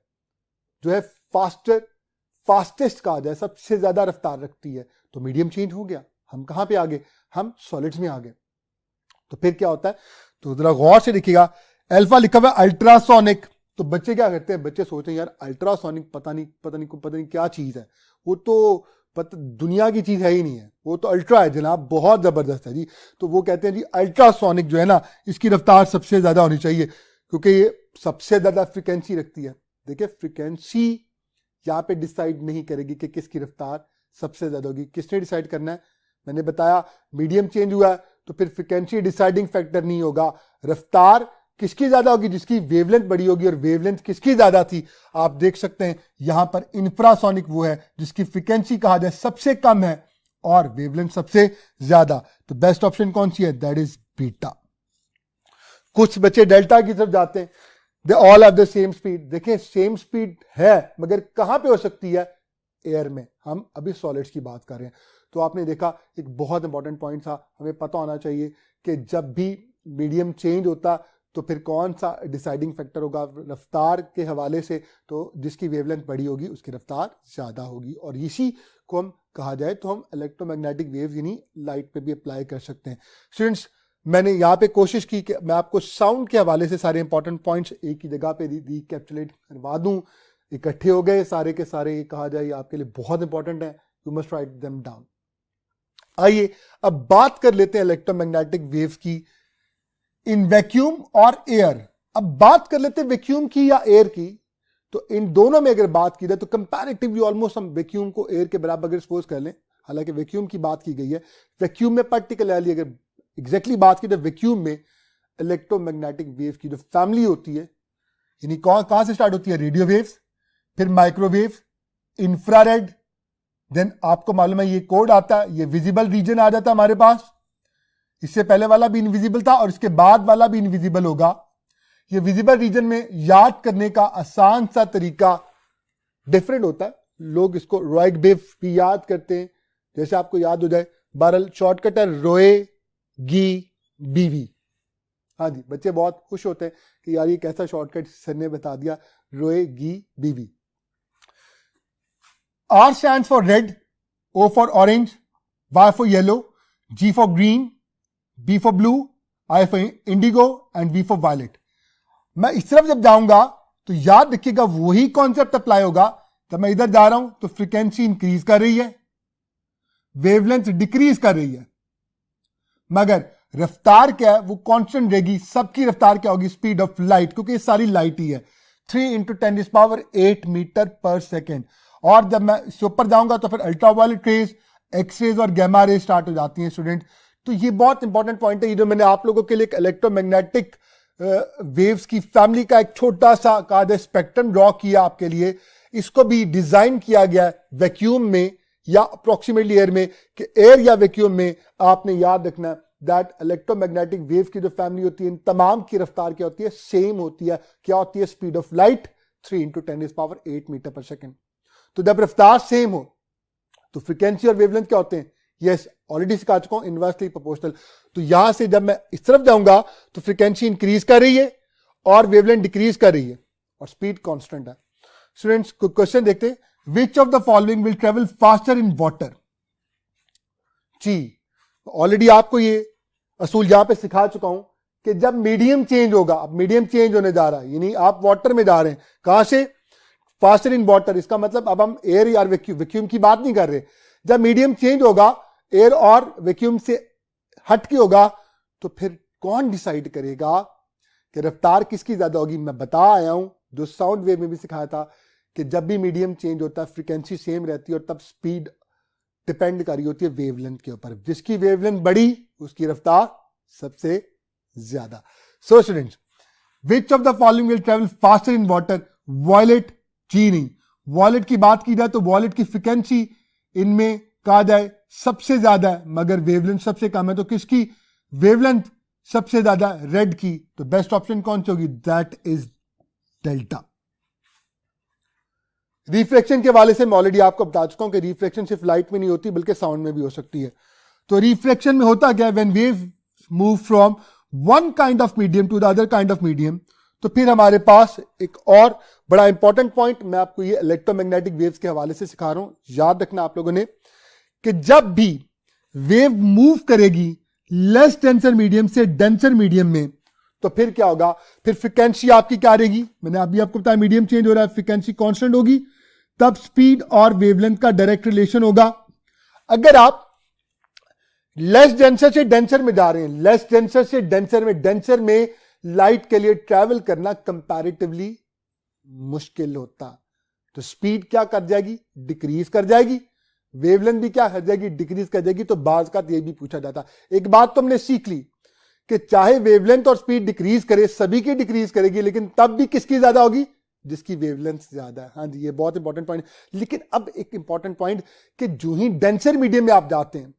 जो है फास्टेस्ट कहा जाए, सबसे ज्यादा रफ्तार रखती है। तो मीडियम चेंज हो गया, हम कहां पे आ गए, हम सॉलिड्स में आ गए। तो फिर क्या होता है, तो जरा गौर से देखिएगा, अल्फा लिखा हुआ है अल्ट्रासोनिक। तो बच्चे क्या करते हैं, बच्चे सोचते हैं यार अल्ट्रासोनिक पता नहीं क्या चीज है, वो तो दुनिया की चीज है ही नहीं है, वो तो अल्ट्रा है जनाब, बहुत जबरदस्त है जी। तो वो कहते हैं जी अल्ट्रासोनिक जो है ना, इसकी रफ्तार सबसे ज्यादा होनी चाहिए क्योंकि ये सबसे ज्यादा फ्रीक्वेंसी रखती है। देखिए फ्रीक्वेंसी यहाँ पे डिसाइड नहीं करेगी कि किसकी रफ्तार सबसे ज्यादा होगी। किसने डिसाइड करना है? मैंने बताया मीडियम चेंज हुआ है तो फिर फ्रीक्वेंसी डिसाइडिंग फैक्टर नहीं होगा। रफ्तार किसकी ज्यादा होगी? जिसकी वेवलेंथ बड़ी होगी। और वेवलेंथ किसकी ज्यादा थी? आप देख सकते हैं यहां पर इंफ्रासोनिक वो है जिसकी फ्रीक्वेंसी कहा जाए सबसे कम है और वेवलेंथ सबसे ज्यादा। तो बेस्ट ऑप्शन कौन सी है? That is beta. कुछ बच्चे डेल्टा की तरफ जाते हैं, they all have the same speed. देखिए सेम स्पीड है मगर कहां पे हो सकती है? एयर में। हम अभी सॉलिड्स की बात कर रहे हैं। तो आपने देखा एक बहुत इंपॉर्टेंट पॉइंट था, हमें पता होना चाहिए कि जब भी मीडियम चेंज होता तो फिर कौन सा डिसाइडिंग फैक्टर होगा रफ्तार के हवाले से? तो जिसकी वेवलेंथ बड़ी होगी उसकी रफ्तार ज्यादा होगी। और इसी को हम कहा जाए तो हम इलेक्ट्रोमैग्नेटिक वेव्स यानी लाइट पे भी अप्लाई कर सकते हैं। स्टूडेंट्स मैंने यहाँ पे कोशिश की कि मैं आपको साउंड के हवाले से सारे इंपॉर्टेंट पॉइंट्स एक ही जगह पे रिकैप्चुलेट करवा दूं। इकट्ठे हो गए सारे के सारे, ये कहा जाए आपके लिए बहुत इंपॉर्टेंट है, you must write them down. आइए अब बात कर लेते हैं इलेक्ट्रोमैग्नेटिक वेव्स की इन वैक्यूम और एयर। अब बात कर लेते हैं वैक्यूम की या एयर की। तो इन दोनों में अगर बात की जाए तो कंपैरेटिवली ऑलमोस्ट हम वैक्यूम को एयर के बराबर अगर सपोज कर लें, हालांकि वैक्यूम की बात की गई है, वैक्यूम में पर्टिकुलरली अगर एग्जैक्टली बात की जाए वैक्यूम में इलेक्ट्रोमैग्नेटिक वेव की जो फैमिली होती है यानी कहां से स्टार्ट होती है? रेडियो वेव्स, फिर माइक्रोवेव, इंफ्रारेड, देन आपको मालूम है ये कोड आता है, ये विजिबल रीजन आ जाता है हमारे पास। इससे पहले वाला भी इनविजिबल था और इसके बाद वाला भी इनविजिबल होगा। ये विजिबल रीजन में याद करने का आसान सा तरीका डिफरेंट होता है। लोग इसको रॉइक वेव भी याद करते हैं, जैसे आपको याद हो जाए। बहरहाल शॉर्टकट है रोए गी बीवी। हाँ जी, बच्चे बहुत खुश होते हैं कि यार ये कैसा शॉर्टकट सर ने बता दिया, रोए गी बीवी। R stands for red, O for orange, Y for yellow, G for green, B for blue, I for indigo and V for violet। मैं इस तरफ जब जाऊंगा तो याद रखिएगा वही कॉन्सेप्ट अप्लाई होगा। जब मैं इधर जा रहा हूं तो फ्रीक्वेंसी इंक्रीज कर रही है, वेवलेंथ डिक्रीज कर रही है, मगर रफ्तार क्या है? वो कांस्टेंट रहेगी। सबकी रफ्तार क्या होगी? स्पीड ऑफ लाइट, क्योंकि ये सारी लाइट ही है। 3 × 10⁸ मीटर पर सेकेंड। और जब मैं इससे ऊपर जाऊंगा तो फिर अल्ट्रावायलेट रेज, एक्सरेज और गैमा रेज स्टार्ट हो जाती हैं स्टूडेंट। तो ये बहुत इंपॉर्टेंट पॉइंट है, ये जो मैंने आप लोगों के लिए एक इलेक्ट्रोमैग्नेटिक वेव्स की फैमिली का एक छोटा सा कायदा स्पेक्ट्रम ड्रॉ किया आपके लिए। इसको भी डिजाइन किया गया है वैक्यूम में या अप्रोक्सीमेटली एयर में, कि एयर या वैक्यूम में आपने याद रखना दैट इलेक्ट्रोमैग्नेटिक वेव की जो फैमिली होती है इन तमाम की रफ्तार क्या होती है? सेम होती है। क्या होती है? Speed of light 3 × 10⁸ metre per second. तो जब रफ्तार सेम हो तो फ्रीक्वेंसी और वेवलेंथ क्या होते हैं? यस, ऑलरेडी सिखा चुका हूं, इनवर्सली प्रोपोर्शनल। तो यहां से जब मैं इस तरफ जाऊंगा तो फ्रीक्वेंसी इंक्रीज कर रही है और वेवलेंथ डिक्रीज कर रही है और स्पीड कांस्टेंट है। स्टूडेंट्स क्वेश्चन देखते हैं, which of the following will travel faster in water? जी ऑलरेडी आपको ये असूल यहां पे सिखा चुका हूं कि जब मीडियम चेंज होगा, अब मीडियम चेंज होने जा रहा है यानी आप वाटर में जा रहे हैं, कहां से? Faster in water. इसका मतलब अब हम एयर या वैक्यूम की बात नहीं कर रहे। जब मीडियम चेंज होगा, एयर और वैक्यूम से हट के होगा, तो फिर कौन डिसाइड करेगा कि रफ्तार किसकी ज्यादा होगी? मैं बता आया हूं, जो साउंड वेव में भी सिखाया था कि जब भी मीडियम चेंज होता है फ्रीक्वेंसी सेम रहती है और तब स्पीड डिपेंड कर रही होती है वेवलेंथ के ऊपर। जिसकी वेवलेंथ बड़ी उसकी रफ्तार सबसे ज्यादा। So students, which of the following will travel faster in water? Violet, जी नहीं। वॉयलेट की बात की जाए तो वॉयलेट की फ्रीक्वेंसी इनमें कहा जाए सबसे ज्यादा है मगर वेवलेंथ सबसे कम है। तो किसकी वेवलेंथ सबसे ज्यादा? रेड की। तो बेस्ट ऑप्शन कौन सी होगी? That is delta. रिफ्लेक्शन के वाले से मैं ऑलरेडी आपको बता चुका हूं कि रिफ्लेक्शन सिर्फ लाइट में नहीं होती बल्कि साउंड में भी हो सकती है। तो रिफ्लेक्शन में होता क्या है? When wave move from one kind of medium to the other kind of medium. तो फिर हमारे पास एक और बड़ा इंपॉर्टेंट पॉइंट मैं आपको ये इलेक्ट्रोमैग्नेटिक वेव्स के हवाले से सिखा रहा हूं, याद रखना आप लोगों ने, कि जब भी वेव मूव करेगी लेस डेंसर मीडियम से डेंसर मीडियम में, तो फिर क्या होगा? फिर फ्रीक्वेंसी आपकी क्या रहेगी? मैंने अभी आपको बताया मीडियम चेंज हो रहा है, फ्रीक्वेंसी कांस्टेंट होगी, तब स्पीड और वेवलेंथ का डायरेक्ट रिलेशन होगा। अगर आप लेस डेंसर से डेंसर में जा रहे हैं, लेस डेंसर से डेंसर में लाइट के लिए ट्रैवल करना कंपैरेटिवली मुश्किल होता, तो स्पीड क्या कर जाएगी, डिक्रीज कर जाएगी, वेवलेंथ भी क्या कर जाएगी, डिक्रीज कर जाएगी। तो बाज का ये भी पूछा जाता। एक बात तो हमने सीख ली कि चाहे वेवलेंथ और स्पीड डिक्रीज करे, सभी की डिक्रीज करेगी, लेकिन तब भी किसकी ज्यादा होगी, जिसकी वेवलेंथ ज्यादा है। हाँ जी, ये बहुत इंपॉर्टेंट पॉइंट। लेकिन अब एक इंपॉर्टेंट पॉइंट कि जो ही डेंसर मीडियम में आप जाते हैं,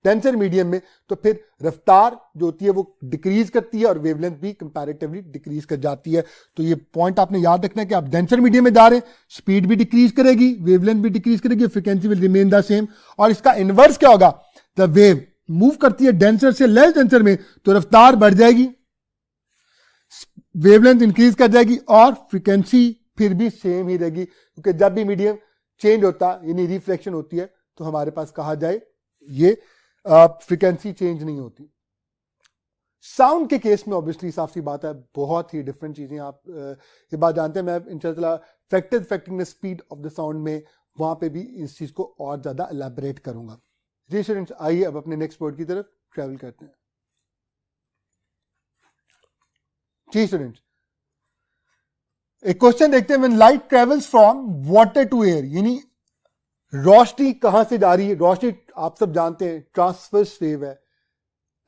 डेंसर मीडियम में, तो फिर रफ्तार जो होती है वो डिक्रीज करती है और वेवलेंथ भी कंपैरेटिवली डिक्रीज कर जाती है। तो ये पॉइंट आपने याद रखना है कि आप डेंसर मीडियम में जा रहे हैं, स्पीड भी डिक्रीज करेगी, वेवलेंथ भी डिक्रीज करेगी, frequency will remain the same. और इसका इनवर्स क्या होगा, द वेव मूव करती है डेंसर से लेस डेंसर में, तो रफ्तार बढ़ जाएगी, वेवलेंथ इंक्रीज कर जाएगी और फ्रीक्वेंसी फिर भी सेम ही रहेगी। क्योंकि जब भी मीडियम चेंज होता यानी रिफ्लेक्शन होती है, तो हमारे पास कहा जाए ये फ्रीक्वेंसी चेंज नहीं होती। साउंड के केस में ऑब्वियसली साफ सी बात है, बहुत ही डिफरेंट चीजें आप ये बात जानते हैं। मैं इंशाल्लाह effectiveness speed of the sound में वहां पे भी इस चीज को और ज्यादा एलैबोरेट करूंगा। जी स्टूडेंट्स, आइए अब अपने नेक्स्ट वर्ड की तरफ ट्रैवल करते हैं। जी स्टूडेंट्स, एक क्वेश्चन देखते हैं। When light travels from water to air, यानी रोशनी कहां से जा रही है। रोशनी आप सब जानते हैं ट्रांसवर्स वेव है,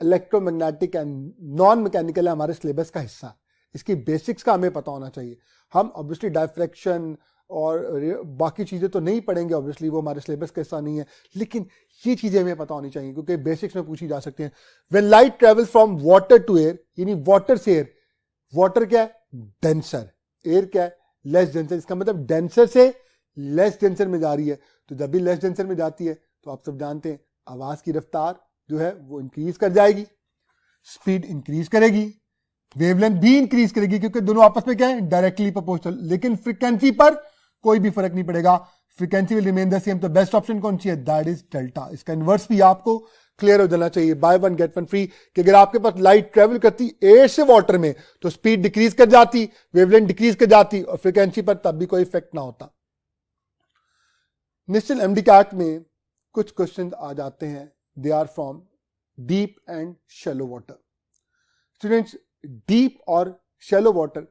इलेक्ट्रोमैग्नेटिक एंड नॉन मैकेनिकल है, हमारे सिलेबस का हिस्सा। इसकी बेसिक्स का हमें पता होना चाहिए। हम ऑब्वियसली डायफ्रैक्शन और बाकी चीजें तो नहीं पढ़ेंगे, ऑब्वियसली वो हमारे सिलेबस का हिस्सा नहीं है, लेकिन ये चीजें हमें पता होनी चाहिए क्योंकि बेसिक्स में पूछी जा सकती हैं। When light travels from water to air, यानी वाटर से एयर, वाटर क्या है, डेंसर, एयर क्या है, लेस डेंसर। इसका मतलब डेंसर से लेस डेंसर में जा रही है। तो जब भी लेस डेंसर में जाती है तो आप सब जानते हैं आवाज की रफ्तार जो है वो इंक्रीज कर जाएगी, स्पीड इंक्रीज करेगी, वेवलेंथ भी इंक्रीज करेगी, क्योंकि दोनों आपस में क्या है, डायरेक्टली प्रोपोर्शनल। लेकिन फ्रीक्वेंसी पर कोई भी फर्क नहीं पड़ेगा, frequency will remain the same. तो बेस्ट ऑप्शन कौन सी है, दैट इज डेल्टा। इसका इनवर्स भी आपको क्लियर हो जाना चाहिए, bye one get one free. कि अगर आपके पास लाइट ट्रेवल करती एयर से वाटर में तो स्पीड डिक्रीज कर जाती, वेवलेंथ डिक्रीज कर जाती और फ्रीक्वेंसी पर तब भी कोई इफेक्ट ना होता। नेशनल एमडीकैट में कुछ क्वेश्चन आ जाते हैं, they are from deep and shallow water. Students, deep और शैलो वाटर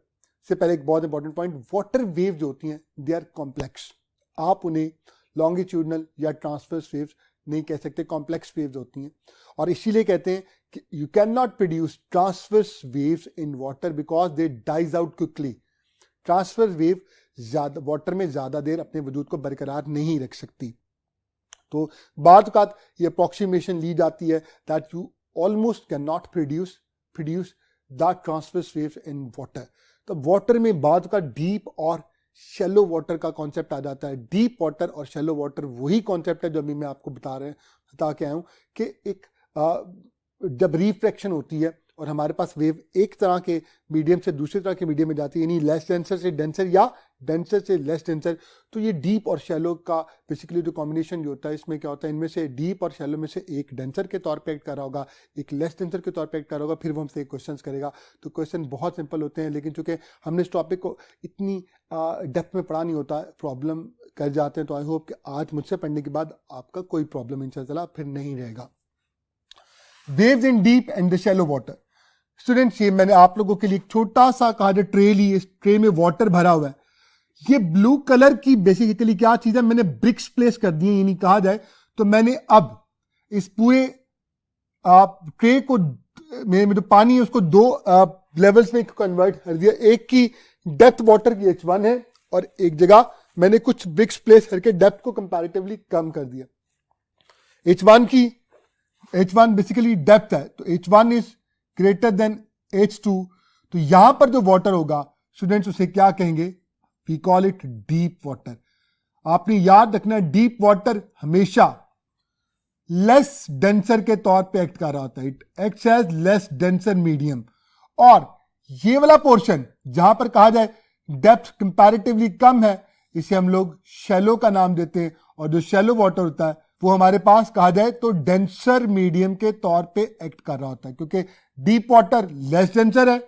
से पहले एक बहुत इंपॉर्टेंट पॉइंट, वाटर वेव जो होती हैं दे आर कॉम्प्लेक्स। आप उन्हें लॉन्गिट्यूडनल या ट्रांसवर्स वेव्स नहीं कह सकते, कॉम्प्लेक्स वेव्स होती हैं। और इसीलिए कहते हैं कि you can not produce transverse waves in water because they dies out quickly. Transverse wave ज्यादा वाटर में ज्यादा देर अपने वजूद को बरकरार नहीं रख सकती। तो बाद का ये अप्रोक्सीमेशन ली जाती है that you almost can not produce the transverse waves in water. तो वाटर में बाद का डीप और शैलो वाटर का कॉन्सेप्ट आ जाता है। डीप वाटर और शैलो वाटर वही कॉन्सेप्ट है जो अभी मैं आपको बता के आया हूं कि एक जब रिफ्रैक्शन होती है और हमारे पास वेव एक तरह के मीडियम से दूसरे तरह के मीडियम में जाती है, यानी लेस डेंसर से डेंसर या डेंसर से लेस डेंसर, तो ये डीप और शैलो का बेसिकली जो कॉम्बिनेशन जो होता है, इसमें क्या होता है, इनमें से डीप और शैलो में से एक डेंसर के तौर पे एक्ट कर रहा होगा, एक लेस डेंसर के तौर पे एक्ट कर रहा होगा, फिर वो हमसे क्वेश्चंस करेगा। तो क्वेश्चन बहुत सिंपल होते हैं, लेकिन चूंकि हमने इस टॉपिक को इतनी डेप्थ में पढ़ा नहीं होता, प्रॉब्लम कर जाते हैं। तो आई होप कि आज मुझसे पढ़ने के बाद आपका कोई प्रॉब्लम इंशाल्लाह फिर नहीं रहेगा। Waves in deep and the shallow water. Students, ये मैंने आप लोगों के लिए एक छोटा सा कहा जो ट्रे ली, इस ट्रे में वाटर भरा हुआ है। ये ब्लू कलर की बेसिकली क्या चीज है, मैंने ब्रिक्स प्लेस कर दी है, यानी कहा जाए तो मैंने अब इस पूरे ट्रे को मेरे में जो पानी है उसको दो लेवल्स में कन्वर्ट कर दिया। एक की डेप्थ वाटर की H1 है और एक जगह मैंने कुछ ब्रिक्स प्लेस करके डेप्थ को कंपैरेटिवली कम कर दिया। H1 बेसिकली डेप्थ है, तो H1 is greater than H2। तो यहां पर जो वाटर होगा स्टूडेंट्स उसे क्या कहेंगे, we call it deep water. आपने याद रखना है डीप वाटर हमेशा लेस डेंसर के तौर पे एक्ट कर रहा होता है, it acts as less denser medium. और ये वाला पोर्शन जहां पर कहा जाए डेप्थ कंपैरेटिवली कम है, इसे हम लोग शैलो का नाम देते हैं। और जो शैलो वाटर होता है वो हमारे पास कहा जाए तो डेंसर मीडियम के तौर पे एक्ट कर रहा होता है, क्योंकि डीप वाटर लेस डेंसर है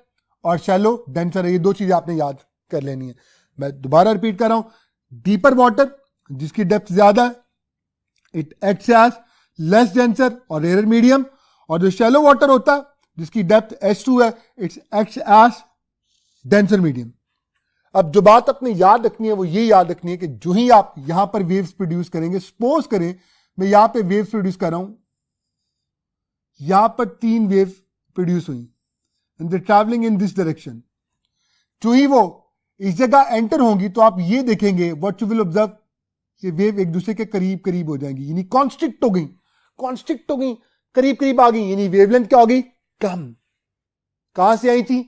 और शैलो डेंसर है। ये दो चीजें आपने याद कर लेनी है। मैं दोबारा रिपीट कर रहा हूं, डीपर वाटर जिसकी डेप्थ ज्यादा है, it acts as less denser और रेयर मीडियम, और जो शैलो वाटर होता है जिसकी डेप्थ H2 है, it's acts as denser medium. अब जो बात अपने याद रखनी है वो ये याद रखनी है कि जो ही आप यहां पर वेव्स प्रोड्यूस करेंगे, सपोज करें मैं यहां पे वेव्स प्रोड्यूस कर रहा हूं, यहां पर 3 वेव्स प्रोड्यूस हुई and they travelling in this direction. जो ही वो इस जगह एंटर होंगी तो आप ये देखेंगे, व्हाट यू विल ऑब्जर्व, ये वेव एक दूसरे के करीब करीब हो जाएंगी, यानी कॉन्स्ट्रिक्ट हो गई, करीब करीब आ गई, यानी वेवलेंथ क्या होगी, कम। कहां से आई थी,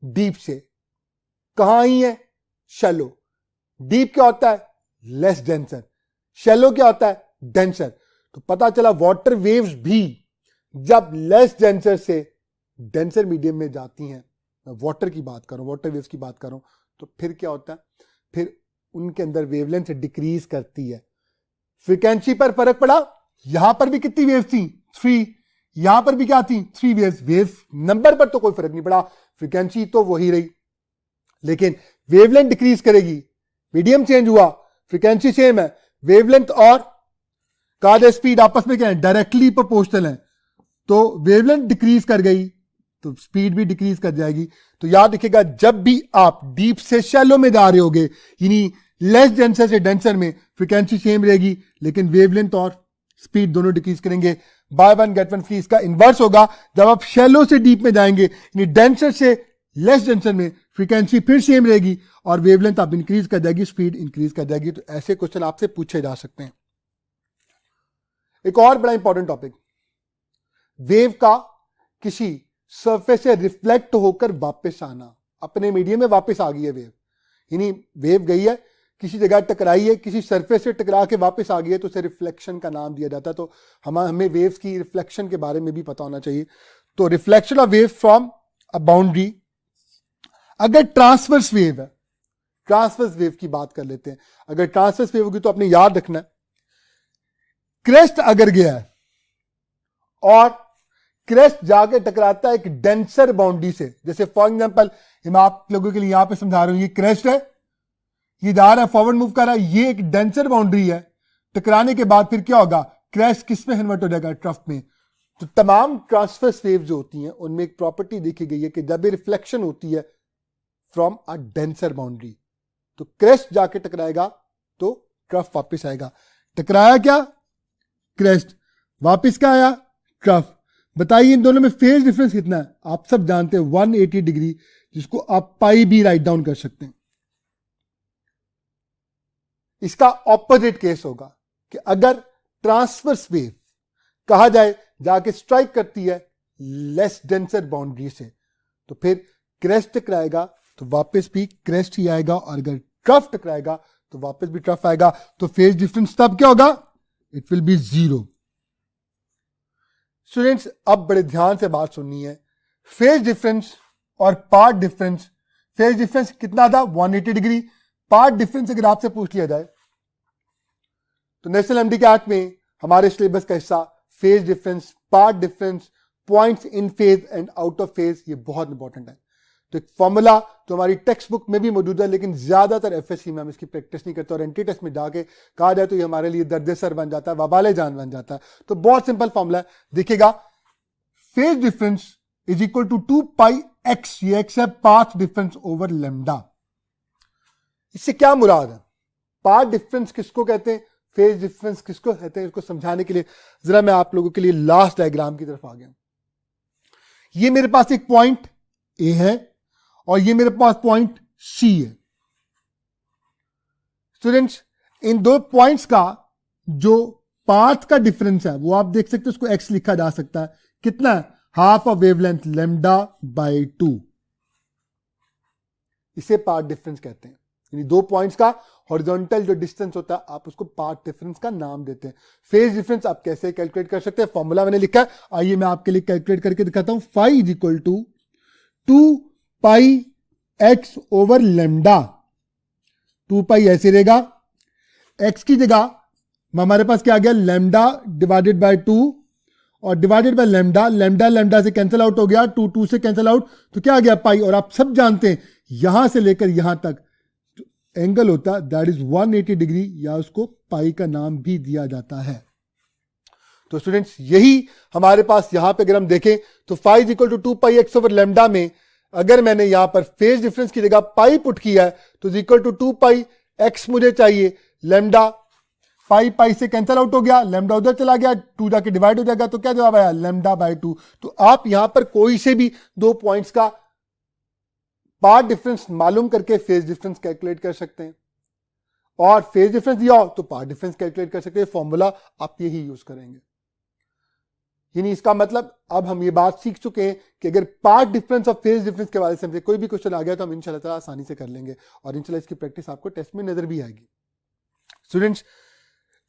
डीप से। कहां आई है, शैलो। डीप क्या होता है, लेस डेंसर। शैलो क्या होता है, डेंसर। तो पता चला वाटर वेव्स भी जब लेस डेंसर से डेंसर मीडियम में जाती हैं, मैं वाटर की बात कर रहा हूं, वाटर वेव्स की बात कर रहा हूं, तो फिर क्या होता है, फिर उनके अंदर वेवलेंथ डिक्रीज करती है। फ्रीक्वेंसी पर फर्क पड़ा, यहां पर भी कितनी वेव्स थी, 3, यहां पर भी क्या थी, 3 वेव्स। वेव नंबर पर तो कोई फर्क नहीं पड़ा, फ्रीक्वेंसी तो वही रही, लेकिन वेवलेंथ डिक्रीज करेगी। मीडियम चेंज हुआ, फ्रीक्वेंसी सेम है, वेवलेंथ और कार्ड स्पीड आपस में क्या है, डायरेक्टली प्रोपोर्शनल है, तो वेवलेंथ डिक्रीज कर गई तो स्पीड भी डिक्रीज कर जाएगी। तो याद रखिएगा, जब भी आप डीप से शैलो में जा रहे होगे, यानी लेस डेंसर से डेंसर में, फ्रीक्वेंसी सेम रहेगी लेकिन वेवलेंथ और स्पीड दोनों डिक्रीज करेंगे। Bye one get one free इसका इनवर्स होगा, जब आप शैलो से डीप में जाएंगे, यानी डेंसर से लेस डेंसर में, फ्रीक्वेंसी फिर सेम रहेगी और वेवलेंथ आप इंक्रीज कर जाएगी, स्पीड इंक्रीज कर जाएगी। तो ऐसे क्वेश्चन आपसे पूछे जा सकते हैं। एक और बड़ा इंपॉर्टेंट टॉपिक, वेव का किसी सरफेस से रिफ्लेक्ट होकर वापस आना। अपने मीडियम में वापस आ गई है वेव, यानी वेव गई है किसी जगह, टकराई है, किसी सरफेस से टकरा के वापस आ गई है, तो उसे रिफ्लेक्शन का नाम दिया जाता है। तो हमें वेव्स की रिफ्लेक्शन के बारे में भी पता होना चाहिए। तो reflection of wave from a boundary. अगर ट्रांसवर्स वेव है, ट्रांसवर्स वेव की बात कर लेते हैं। अगर ट्रांसवर्स वेव होगी तो आपने याद रखना है, क्रेस्ट अगर गया है और क्रेस्ट जाके टकराता है एक डेंसर बाउंड्री से, जैसे फॉर एग्जांपल मैं आप लोगों के लिए यहां पे समझा रहा हूं, ये क्रेस्ट है, ये जा रहा है, फॉरवर्ड मूव कर रहा है, ये एक डेंसर बाउंड्री है। टकराने के बाद फिर क्या होगा, क्रेस्ट किस में कन्वर्ट हो जाएगा, ट्रफ में। तो तमाम ट्रांसवर्स वेव जो होती हैं उनमें एक प्रॉपर्टी देखी गई है कि जब ये रिफ्लेक्शन होती है फ्रॉम अ डेंसर बाउंड्री, तो क्रेस्ट जाके टकराएगा तो ट्रफ वापस आएगा। टकराया क्या, क्रेस्ट, वापस क्या आया, ट्रफ। बताइए इन दोनों में फेज डिफरेंस कितना है, आप सब जानते हैं 180 डिग्री, जिसको आप पाई भी राइट डाउन कर सकते हैं। इसका ऑपोजिट केस होगा कि अगर ट्रांसवर्स वेव कहा जाए जाके स्ट्राइक करती है लेस डेंसर बाउंड्री से, तो फिर क्रेस्ट टकराएगा तो वापस भी क्रेस्ट ही आएगा, और अगर ट्रफ टकराएगा तो वापस भी ट्रफ आएगा। तो फेज डिफरेंस तब क्या होगा, इट विल बी 0। स्टूडेंट्स अब बड़े ध्यान से बात सुननी है, फेज डिफरेंस और पार्ट डिफरेंस। फेज डिफरेंस कितना था, 180 डिग्री। पार्ट डिफरेंस अगर आपसे पूछ लिया जाए तो नेशनल एमडी के एक्ट में हमारे सिलेबस का हिस्सा phase difference, path difference, points in phase and out of phase, ये बहुत इंपॉर्टेंट है। तो एक फॉर्मूला तो हमारी टेक्स्ट बुक में भी मौजूद है, लेकिन ज्यादातर एफएससी में हम इसकी प्रैक्टिस नहीं करते और एंटी टेस्ट में जाके कहा जाए तो ये हमारे लिए दर्द सर बन जाता है, वबाले जान बन जाता है। तो बहुत सिंपल फॉर्मूला है, देखिएगा, phase difference is equal to 2 pi X, ये एक्स है, पाथ डिफरेंस ओवर लेमडा। इससे क्या मुराद है, पाथ डिफरेंस किसको कहते हैं, फेज डिफरेंस किसको कहते हैं, इसको समझाने के लिए जरा मैं आप लोगों के लिए लास्ट डायग्राम की तरफ आ गया। ये मेरे पास एक पॉइंट ए है और ये मेरे पास पॉइंट सी है। स्टूडेंट्स इन दो पॉइंट्स का जो पाथ का डिफरेंस है वो आप देख सकते हैं, उसको एक्स लिखा जा सकता है, कितना है, half of wavelength lambda by 2, इसे पाथ डिफरेंस कहते हैं। यानी दो पॉइंट्स का हॉरिजॉन्टल जो डिस्टेंस होता है आप उसको पाथ डिफरेंस का नाम देते हैं। फेज डिफरेंस आप कैसे कैलकुलेट कर सकते हैं, फॉर्मूला मैंने लिखा है, आइए मैं आपके लिए कैलकुलेट करके दिखाता हूं। Phi is equal to 2 pi X over lambda. 2 pi ऐसे रहेगा, एक्स की जगह हमारे पास क्या आ गया, लेमडा डिवाइडेड बाय 2 और divided by lambda, lambda lambda से कैंसिल आउट हो गया, 2 2 से कैंसिल आउट, तो क्या आ गया पाई। और आप सब जानते हैं यहां से लेकर यहां तक एंगल होता है दैट इज 180 डिग्री, या उसको पाई का नाम भी दिया जाता है। तो स्टूडेंट्स यही हमारे पास यहां पे अगर हम देखें तो phi is equal to 2 pi X over lambda में अगर मैंने यहां पर फेज डिफरेंस की जगह पाई पुट किया है तो is equal to 2 pi X मुझे चाहिए, लैम्डा पाई पाई से कैंसिल आउट हो गया, लैम्डा उधर चला गया, 2 जाके डिवाइड हो जाएगा, तो क्या जवाब आया लैम्डा बाय 2। तो आप यहां पर कोई से भी दो पॉइंट्स का पाथ डिफरेंस मालूम करके फेज डिफरेंस कैलकुलेट कर सकते हैं, और फेज डिफरेंस दिया हो तो पाथ डिफरेंस कैलकुलेट कर सकते हैं। फॉर्मूला आप यही यूज करेंगे। यानी इसका मतलब अब हम ये बात सीख चुके हैं कि अगर पाथ डिफरेंस और फेज डिफरेंस के बारे में कोई भी क्वेश्चन आ गया तो हम इंशाल्लाह ताला आसानी से कर लेंगे, और इंशाल्लाह इसकी प्रैक्टिस आपको टेस्ट में नजर भी आएगी। स्टूडेंट्स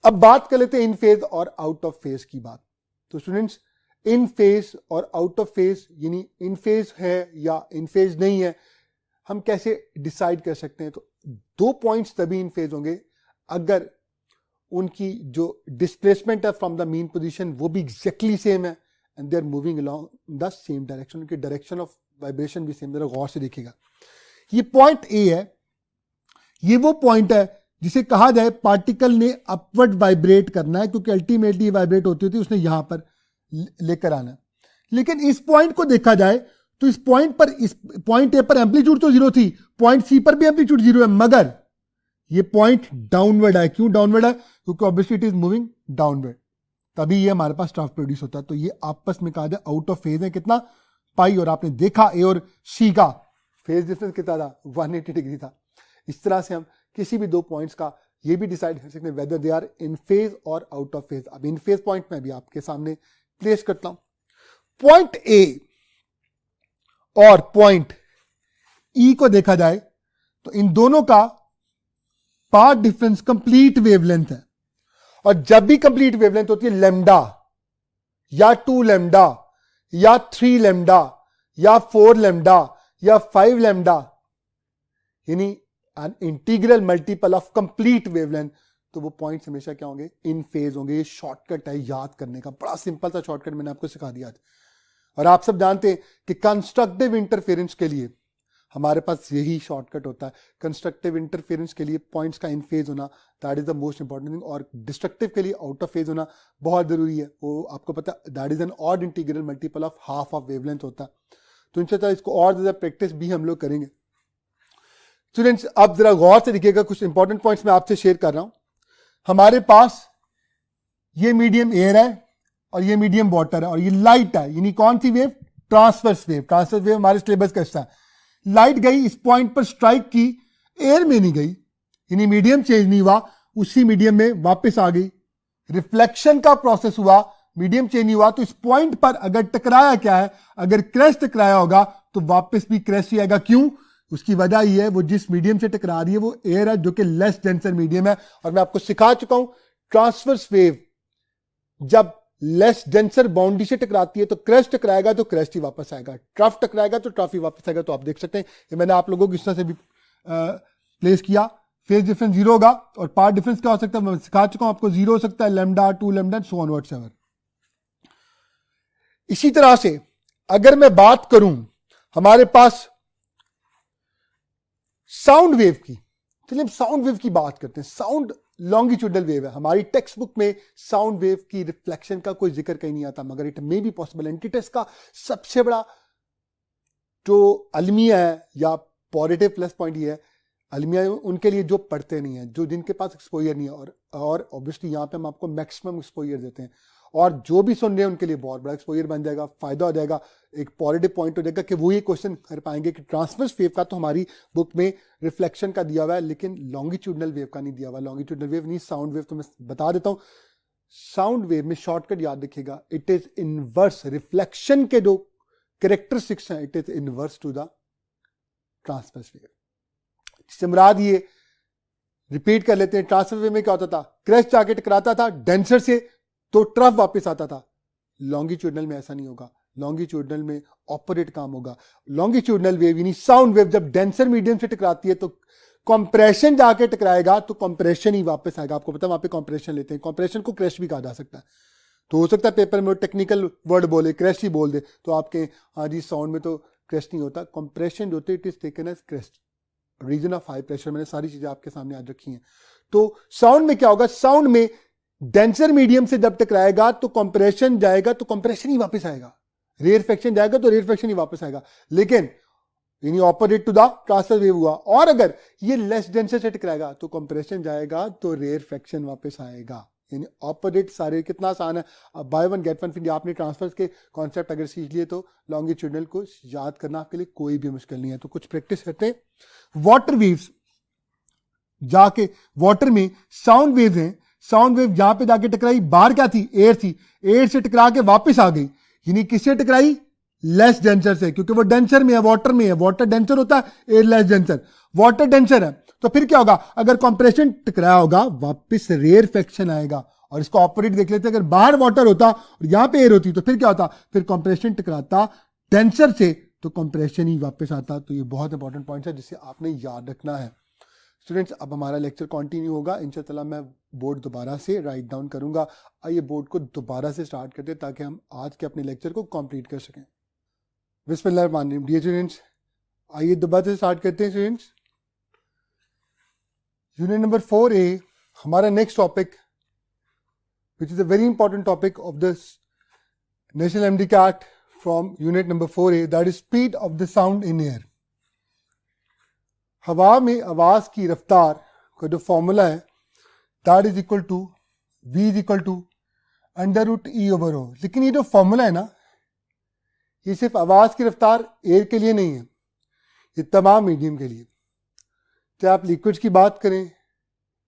अब बात कर लेते हैं इन फेज और आउट ऑफ फेज की बात। तो स्टूडेंट्स इन फेज और आउट ऑफ फेज यानी इन फेज है या इन फेज नहीं है, हम कैसे डिसाइड कर सकते हैं? तो दो पॉइंट्स तभी इन फेज होंगे अगर उनकी जो डिस्प्लेसमेंट है फ्रॉम द मीन पोजीशन वो भी एग्जैक्टली सेम है and they are moving along the same direction, उनकी डायरेक्शन ऑफ वाइब्रेशन भी सेम। जरा गौर से देखिएगा, ये पॉइंट ए है, ये वो पॉइंट है जिसे कहा जाए पार्टिकल ने अपवर्ड वाइब्रेट करना है, क्योंकि अल्टीमेटली वाइब्रेट होती थी उसने यहां पर लेकर आना है। लेकिन इस पॉइंट को देखा जाए तो इस पॉइंट ए पर एम्पलीट्यूड तो जीरो थी, पॉइंट सी पर भी एम्पलीट्यूड जीरो है, मगर ये पॉइंट डाउनवर्ड है। क्यों डाउनवर्ड है? क्योंकि obviously it is moving downward, तभी ये हमारे पास ट्रफ प्रोड्यूस होता है। तो ये आपस में कहा जाए आउट ऑफ फेज है कितना, पाई, और आपने देखा ए और सी का फेज डिफरेंस कितना था, 180 डिग्री था। इस तरह से हम किसी भी दो पॉइंट्स का ये भी डिसाइड कर सकते हैं whether they are in phase और आउट ऑफ फेज। अब इन फेज पॉइंट में भी आपके सामने प्लेस करता हूं। पॉइंट ए और पॉइंट ई को देखा जाए तो इन दोनों का पाथ डिफरेंस कंप्लीट वेवलेंथ है, और जब भी कंप्लीट वेवलेंथ होती है लैम्डा या 2 लैम्डा या 3 लैम्डा या 4 लैम्डा या 5 लैम्डा, यानी an integral multiple of complete wavelength, तो वो पॉइंट्स हमेशा क्या होंगे, इन फेज होंगे। ये शॉर्टकट है याद करने का, बड़ा सिंपल सा शॉर्टकट मैंने आपको सिखा दिया आज। और आप सब जानते हैं कि कंस्ट्रक्टिव इंटरफेरेंस के लिए हमारे पास यही शॉर्टकट होता है। कंस्ट्रक्टिव इंटरफेरेंस के लिए पॉइंट्स का इन फेज होना that is the most important thing, और डिस्ट्रक्टिव के लिए आउट ऑफ फेज होना बहुत जरूरी है। वो आपको पता है that is an odd integral multiple of half of wavelength होता है। तो इंशाल्लाह इसको और ज्यादा प्रैक्टिस भी हम लोग करेंगे। स्टूडेंट्स अब जरा गौर से देखिएगा, कुछ इंपॉर्टेंट पॉइंट्स मैं आपसे शेयर कर रहा हूं। हमारे पास ये मीडियम एयर है और ये मीडियम वाटर है और ये लाइट है, यानी कौन सी wave, transverse wave. Transverse wave हमारे सिलेबस का हिस्सा है। लाइट गई इस पॉइंट पर स्ट्राइक की, एयर में नहीं गई, यानी मीडियम चेंज नहीं हुआ, उसी मीडियम में वापस आ गई। रिफ्लेक्शन का प्रोसेस हुआ, मीडियम चेंज नहीं हुआ, तो इस पॉइंट पर अगर टकराया क्या है, अगर क्रैश टकराया होगा तो वापस भी क्रैश ही आएगा। क्यों? उसकी वजह यह है वो जिस मीडियम से टकरा रही है वो एयर है जो कि लेस डेंसर मीडियम है। और मैं आपको सिखा चुका हूं ट्रांसवर्स वेव जब लेस डेंसर बाउंड्री से टकराती है तो क्रस्ट टकराएगा तो क्रस्ट ही वापस आएगा, ट्रफ टकराएगा तो ट्रफ ही वापस आएगा। तो आप देख सकते हैं ये मैंने आप लोगों को इस तरह से भी प्लेस किया। फेज डिफरेंस जीरो होगा और पाथ डिफरेंस क्या हो सकता है मैं सिखा चुका हूं आपको, जीरो हो सकता है, lambda, 2 lambda, so on whatever. इसी तरह से अगर मैं बात करूं हमारे पास साउंड वेव की, चलिए हम साउंड वेव की बात करते हैं। साउंड लॉन्गिट्यूडनल वेव है। हमारी टेक्स्ट बुक में साउंड वेव की रिफ्लेक्शन का कोई जिक्र कहीं नहीं आता, मगर इट मे बी पॉसिबल। एंटीटेस्ट का सबसे बड़ा जो अलमिया है या पॉजिटिव प्लस पॉइंट ये है, अलमिया उनके लिए जो पढ़ते नहीं है, जो जिनके पास एक्सपोजर नहीं है, और ऑब्वियसली यहां पे हम आपको मैक्सिमम एक्सपोजर देते हैं, और जो भी सुन रहे हैं उनके लिए बहुत बड़ा एक्सपोजर बन जाएगा, फायदा हो जाएगा, एक पॉजिटिव पॉइंट हो जाएगा कि वो ये क्वेश्चन कर पाएंगे कि ट्रांसवर्स वेव का तो हमारी बुक में रिफ्लेक्शन का दिया हुआ है लेकिन लॉन्गिट्यूडनल वेव का नहीं दिया हुआ। लॉन्गिट्यूडनल वेव नहीं, साउंड वेव। तो मैं बता देता हूं, साउंड वेव में शॉर्टकट याद रखिएगा, इट इज इनवर्स। रिफ्लेक्शन के जो कैरेक्टरिस्टिक्स हैं it is inverse two the transverse wave. इससे मुराद ये रिपीट कर लेते हैं, ट्रांसवर्स वेव में क्या होता था, क्रस्ट जाके टकराता था डेंसर से तो ट्रफ वापस आता था। लॉन्गिट्यूडनल में ऐसा नहीं होगा, लॉन्गिट्यूडनल में ऑपोजिट काम होगा। लॉन्गिट्यूडनल वेव यानी साउंड वेव जब डेंसर मीडियम से टकराती है तो कंप्रेशन जाके टकराएगा तो कंप्रेशन ही वापस आएगा। आपको पता है वहां पे कंप्रेशन लेते हैं, कंप्रेशन को क्रैश भी कहा जा सकता है। तो हो सकता है पेपर में टेक्निकल वर्ड बोले क्रैश ही बोल दे तो आपके हाँ जी साउंड में तो क्रैश नहीं होता, कंप्रेशन जो होती है it is taken as crest, region of high pressure. मैंने सारी चीजें आपके सामने आज रखी हैं। तो साउंड में क्या होगा, साउंड में डेंसर मीडियम से जब टकराएगा तो कंप्रेशन जाएगा तो कंप्रेशन ही वापस आएगा, रेयरफेक्शन जाएगा तो रेयरफेक्शन ही वापस आएगा। लेकिन यानी opposite to the transverse wave हुआ। और अगर ये लेस डेंसर से टकराएगा तो कंप्रेशन जाएगा तो रेयरफेक्शन वापस आएगा, यानी ऑपोजिट सारे। कितना आसान है, अब bye one get one free. आपने ट्रांसफर के कॉन्सेप्ट अगर सीख लिए तो लॉन्गिट्यूडनल को याद करना आपके लिए कोई भी मुश्किल नहीं है। तो कुछ प्रैक्टिस करते हैं। वाटर वेव्स, जाके वाटर में साउंड वेव हैं, साउंड वेव जहां पे जाके टकराई, बाहर क्या थी, एयर थी, एयर से टकरा के वापस आ गई, यानी किससे टकराई, लेस डेंसर से, क्योंकि वो डेंसर में है, वाटर में है। वाटर डेंसर होता है, air less denser. Water denser है तो फिर क्या होगा, अगर कंप्रेशन टकराया होगा वापस रेयरफेक्शन आएगा। और इसको ऑपोजिट देख लेते हैं, अगर बाहर वाटर होता और यहां पे एयर होती तो फिर क्या होता, फिर कंप्रेशन टकराता डेंसर से तो कंप्रेशन ही वापस आता। तो ये बहुत इंपॉर्टेंट पॉइंट है जिसे आपने याद रखना है। स्टूडेंट्स, अब हमारा लेक्चर कंटिन्यू होगा इंशाअल्लाह। मैं बोर्ड दोबारा से राइट डाउन करूंगा। आइए बोर्ड को दोबारा से स्टार्ट करते हैं ताकि हम आज के अपने लेक्चर को कंप्लीट कर सकें। बिस्मिल्लाहिर्रहमानिर्रहीम। डियर स्टूडेंट्स, आइए दोबारा से स्टार्ट करते हैं। स्टूडेंट्स, यूनिट नंबर 4A हमारा next topic, which is a very important topic of this national MDCAT from unit number 4A, that is speed of the sound in air. हवा में आवाज की रफ्तार का जो फॉर्मूला है that is equal to V is equal to √E/O। लेकिन ये जो फॉर्मूला है ना, ये सिर्फ आवाज की रफ्तार एयर के लिए नहीं है, ये तमाम मीडियम के लिए, चाहे आप लिक्विड्स की बात करें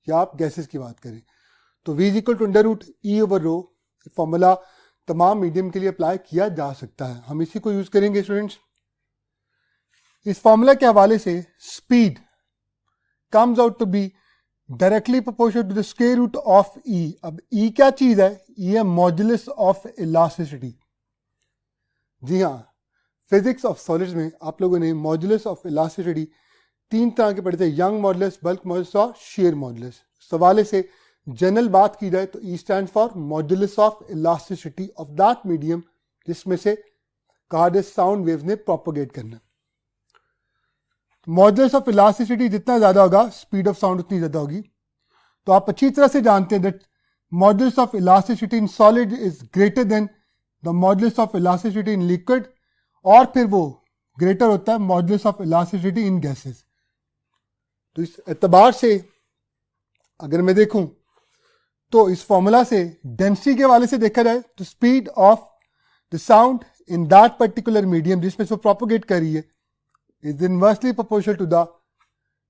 या आप गैसेस की बात करें। तो V is equal to √E/ρ formula तमाम मीडियम के लिए अप्लाई किया जा सकता है। हम इसी को यूज करेंगे। स्टूडेंट्स, इस फॉर्मूला के हवाले से speed comes out to be directly proportional to the square root of E। अब E क्या चीज है, E है मॉड्यूलस ऑफ इलास्टिसिटी। जी हाँ, फिजिक्स ऑफ सॉलिड्स में आप लोगों ने मॉड्यूलस ऑफ इलास्टिसिटी 3 तरह के पढ़े थे, यंग मॉड्यूलस, बल्क मॉड्यूलस और शेयर मॉड्यूलस। सवाले से जनरल बात की जाए तो E stand for modulus of elasticity of that medium जिसमें से कहा जाए साउंड वेव्स ने प्रोपोगेट करना। मॉड्यूलस ऑफ इलास्टिसिटी जितना ज्यादा होगा स्पीड ऑफ साउंड उतनी ज्यादा होगी। तो आप अच्छी तरह से जानते हैं that modulus of elasticity in solid is greater than the modulus of elasticity in liquid, और फिर वो ग्रेटर होता है modulus of elasticity in gases. तो इस एतबार से अगर मैं देखूं तो इस फॉर्मूला से डेंसिटी के वाले से देखा जाए तो speed of the sound in that particular medium जिसमें से प्रोपोगेट कर रही है is inversely proportional to the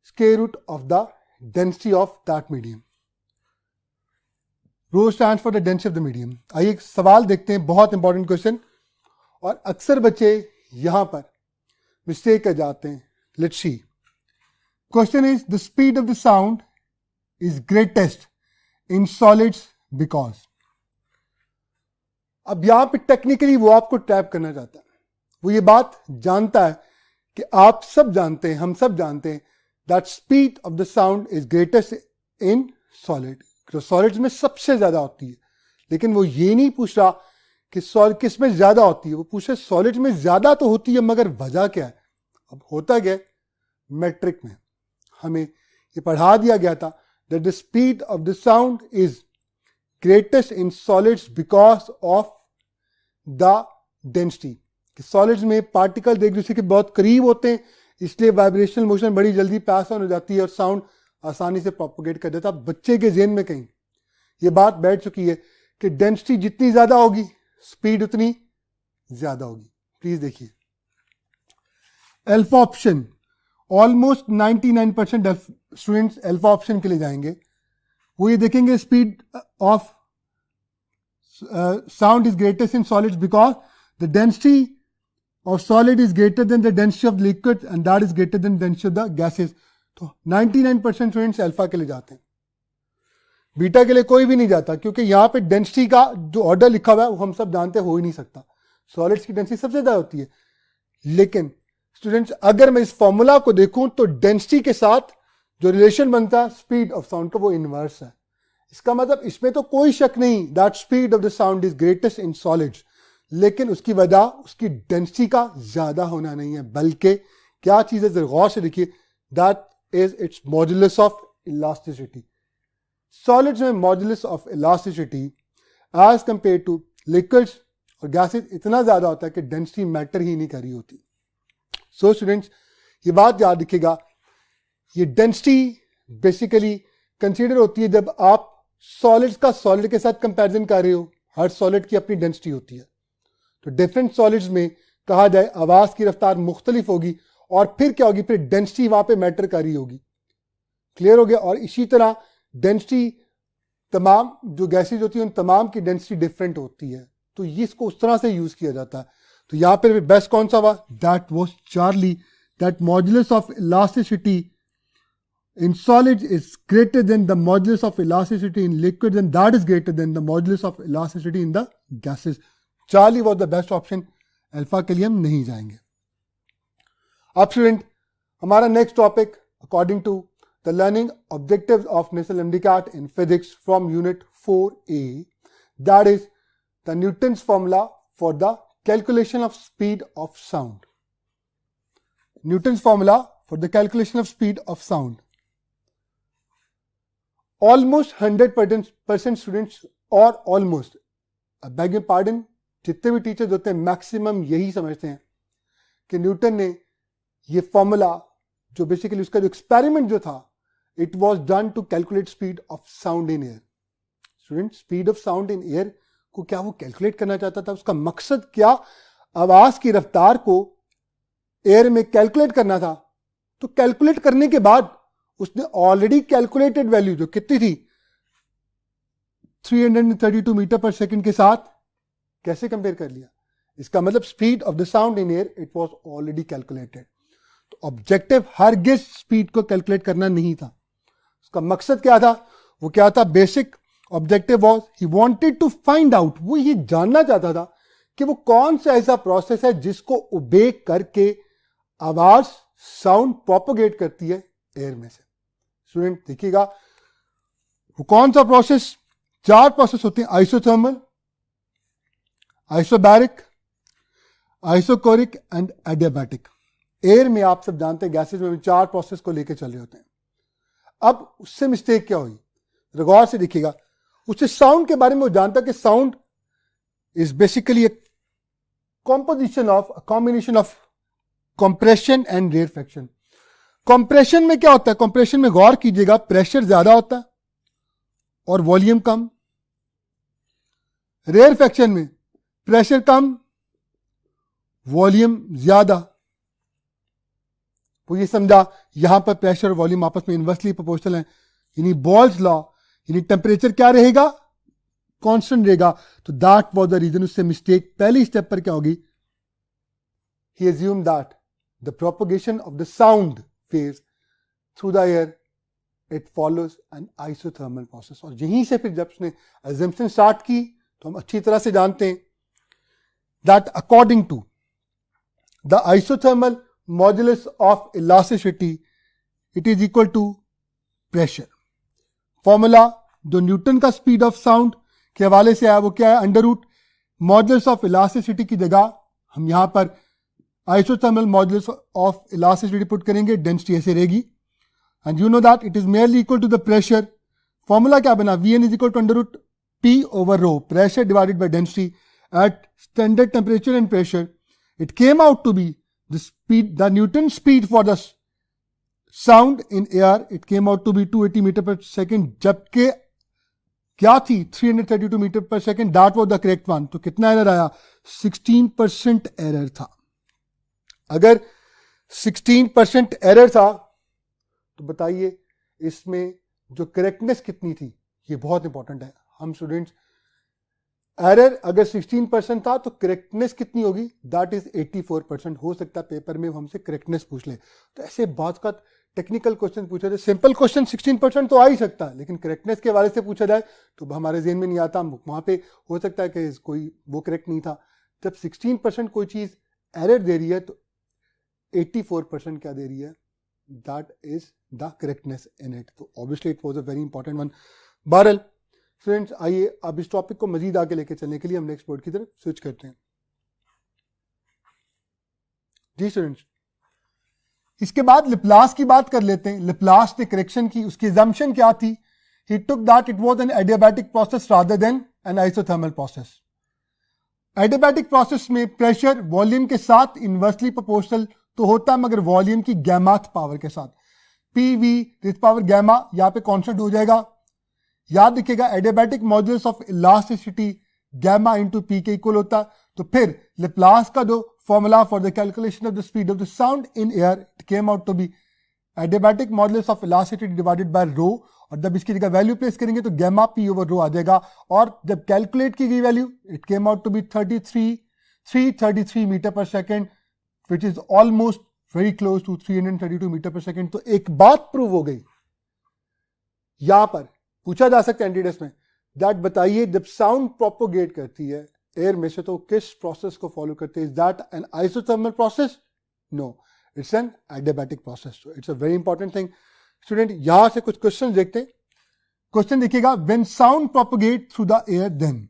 square root of the density of that medium. Rho stands for the density of the medium. आइए एक सवाल देखते हैं, बहुत इंपॉर्टेंट क्वेश्चन, और अक्सर बच्चे यहां पर मिस्टेक कर जाते हैं। Let's see. Question is the speed of the sound is greatest in solids because. अब यहां पे टेक्निकली वो आपको ट्रैप करना चाहता है। वो ये बात जानता है कि आप सब जानते हैं, हम सब जानते हैं that speed of the sound is greatest in solid. तो सॉलिड्स में सबसे ज्यादा होती है, लेकिन वो ये नहीं पूछ रहा कि सॉलिड किस में ज्यादा होती है, वो पूछ रहा है सॉलिड्स में ज्यादा तो होती है मगर वजह क्या है। अब होता क्या, मैट्रिक में हमें ये पढ़ा दिया गया था that the speed of the sound is greatest in solids because of the density. Solids में पार्टिकल एक दूसरे के बहुत करीब होते हैं, इसलिए वाइब्रेशनल मोशन बड़ी जल्दी पास ऑन हो जाती है और साउंड आसानी से प्रोपोगेट कर देता है। बच्चे के जेहन में कहीं ये बात बैठ चुकी है कि डेंसिटी जितनी ज्यादा होगी स्पीड उतनी ज्यादा होगी। प्लीज देखिए alpha option, almost 99% students alpha option के लिए जाएंगे। वो ये देखेंगे speed of sound is greatest in solids because the density of solid is greater than the density of liquid and that is greater than density of the gases. तो 99% students alpha के लिए जाते हैं, बीटा के लिए कोई भी नहीं जाता, क्योंकि यहाँ पे डेंसिटी का जो ऑर्डर लिखा हुआ है वो हम सब जानते हैं हो ही नहीं सकता। सॉलिड्स की डेंसिटी सबसे ज्यादा होती है, लेकिन स्टूडेंट्स अगर मैं इस फॉर्मूला को देखूं तो डेंसिटी के साथ जो रिलेशन बनता है स्पीड ऑफ साउंड का वो इनवर्स है। इसका मतलब इसमें तो कोई शक नहीं that speed of the sound is greatest in solids, लेकिन उसकी वजह उसकी डेंसिटी का ज्यादा होना नहीं है, बल्कि क्या चीज है, गौर से देखिए, that is its modulus of elasticity. Solids में modulus of elasticity as compare to liquids और गैसेज इतना ज्यादा होता है कि डेंसिटी मैटर ही नहीं कर रही होती. सो स्टूडेंट्स, ये बात याद रखिएगा, ये डेंसिटी बेसिकली कंसीडर होती है जब आप सॉलिड्स का सॉलिड के साथ कंपैरिजन कर रहे हो. हर सॉलिड की अपनी डेंसिटी होती है, तो डिफरेंट सॉलिड्स में कहा जाए आवाज की रफ्तार मुख्तलिफ होगी और फिर क्या होगी, फिर डेंसिटी वहां पे मैटर कर रही होगी. क्लियर हो गया. और इसी तरह डेंसिटी तमाम जो गैसेज होती है उन तमाम की डेंसिटी डिफरेंट होती है, तो ये इसको उस तरह से यूज किया जाता है. तो यहां पर बेस्ट कौन सा हुआ, that was Charlie, that modulus of elasticity in solids is greater than the modulus of elasticity in liquids, and that is greater than the modulus of elasticity in the gases. Charlie was the best option. Alpha के लिए हम नहीं जाएंगे. अब student, हमारा next topic according to the learning objectives of national MDCAT in physics from unit 4A, that is the Newton's formula for the calculation of speed of sound. Newton's formula for the calculation of speed of sound. Almost 100% students और almost, beg your pardon, जितने भी teachers होते हैं maximum यही समझते हैं कि Newton ने ये फॉर्मूला, जो बेसिकली उसका जो एक्सपेरिमेंट जो था, it was done to calculate speed of sound in air. Student, speed of sound in air को क्या वो कैलकुलेट करना चाहता था? उसका मकसद क्या, आवाज की रफ्तार को एयर में कैलकुलेट करना था. तो कैलकुलेट करने के बाद उसने ऑलरेडी कैलकुलेटेड वैल्यू जो कितनी थी 332 मीटर पर सेकंड के साथ कैसे कंपेयर कर लिया. इसका मतलब speed of the sound in air it was already calculated. तो ऑब्जेक्टिव हरगिज़ स्पीड को कैलकुलेट करना नहीं था. उसका मकसद क्या था, वो क्या था, basic objective was he wanted to find out, वो ये जानना चाहता था कि वो कौन सा ऐसा प्रोसेस है जिसको ओबे करके आवाज साउंड प्रोपोगेट करती है एयर में से. स्टूडेंट देखिएगा, वो कौन सा प्रोसेस, 4 प्रोसेस होते हैं, isothermal, isobaric, isochoric and adiabatic. Air में आप सब जानते हैं गैसेज में 4 प्रोसेस को लेकर चल रहे होते हैं. अब उससे मिस्टेक क्या हुई, गौर से देखिएगा, उससे साउंड के बारे में वो जानता कि sound is basically A composition of combination of compression and rarefaction. Compression में क्या होता है, कंप्रेशन में गौर कीजिएगा, प्रेशर ज्यादा होता है और वॉल्यूम कम. रेयरफैक्शन में प्रेशर कम, वॉल्यूम ज्यादा. वो ये समझा यहां पर प्रेशर और वॉल्यूम आपस में इनवर्सली प्रोपोर्शनल है, यानी बॉल्स लॉ, यानी टेम्परेचर क्या रहेगा, कांस्टेंट रहेगा. तो दैट वाज द रीजन. उससे मिस्टेक पहली स्टेप पर क्या होगी, he assume that the propagation of the sound phase through the air it follows an isothermal process. और यहीं से फिर जब उसने assumption start की तो हम अच्छी तरह से जानते हैं that according to the isothermal modulus of elasticity it is equal to pressure. Formula जो न्यूटन का स्पीड ऑफ साउंड के हवाले से आया वो क्या है, under root modulus of elasticity की जगह हम यहां पर isothermal modulus of elasticity put करेंगे, डेंसिटी ऐसे रहेगी. And you know that it is merely equal to the pressure. Formula क्या बना, Vn is equal to under root P over rho, pressure divided by density at standard temperature and pressure. It came out to be the speed, the Newton speed for the sound in air, it came out to be 280 metre per second, जबकि क्या थी 332 metre per second. That was the correct one. तो कितना error आया, 16% error था. अगर 16% error था तो बताइए इसमें जो करेक्टनेस कितनी थी, ये बहुत इंपॉर्टेंट है. हम स्टूडेंट्स, एरर अगर 16% था तो करेक्टनेस कितनी होगी, दैट इज 84%. हो सकता है पेपर में हमसे करेक्टनेस पूछ ले. तो ऐसे बहुत का टेक्निकल क्वेश्चन पूछा जाए, सिंपल क्वेश्चन 16% तो आ ही सकता है, लेकिन करेक्टनेस के हवाले से पूछा जाए तो हमारे जेहन में नहीं आता. वहां पे हो सकता है कि कोई वो करेक्ट नहीं था. जब 16% कोई चीज एरर दे रही है तो 84% क्या दे रही है, that is the correctness in it. तो obviously it was a very important one. बहरहाल स्टूडेंट्स, आइए अब इस टॉपिक को मजीद आगे लेके चलने के लिए हम नेक्स्ट बोर्ड की तरफ स्विच करते हैं. जी स्टूडेंट्स, इसके बाद लिपलास की बात कर लेते हैं. लिपलास ने करेक्शन की, उसकी अजम्पशन क्या थी he took that it was an adiabatic process rather than an isothermal process. Adiabatic process में प्रेशर वॉल्यूम के साथ इनवर्सली प्रोपोर्शनल तो होता है, मगर वॉल्यूम की गैमाथ पावर के साथ। पीवी दिस पावर गैमा यहां पे कांस्टेंट हो जाएगा। याद रखिएगा adiabatic modulus of elasticity gamma into P के इक्वल होता है। तो फिर लेप्लास का जो formula for the calculation of the speed of the sound in air it came out to be adiabatic modulus of elasticity divided by rho, और जब इसकी जगह वैल्यू प्लेस करेंगे तो गैमा पी ओवर रो आ जाएगा। और जब कैलकुलेट की गई value it came out to be 333 metre per second, which is almost very close to 332 metre per second. तो एक बात प्रूव हो गई, यहां पर पूछा जा सकता है एंटीटेस्ट में, दैट बताइए जब साउंड प्रोपोगेट करती है एयर में से तो किस प्रोसेस को फॉलो करते हैं? Is that an isothermal process? No, it's an adiabatic process. It's a very important thing. Student यहां से कुछ क्वेश्चन देखते हैं। क्वेश्चन देखिएगा, when sound propagate through the air then.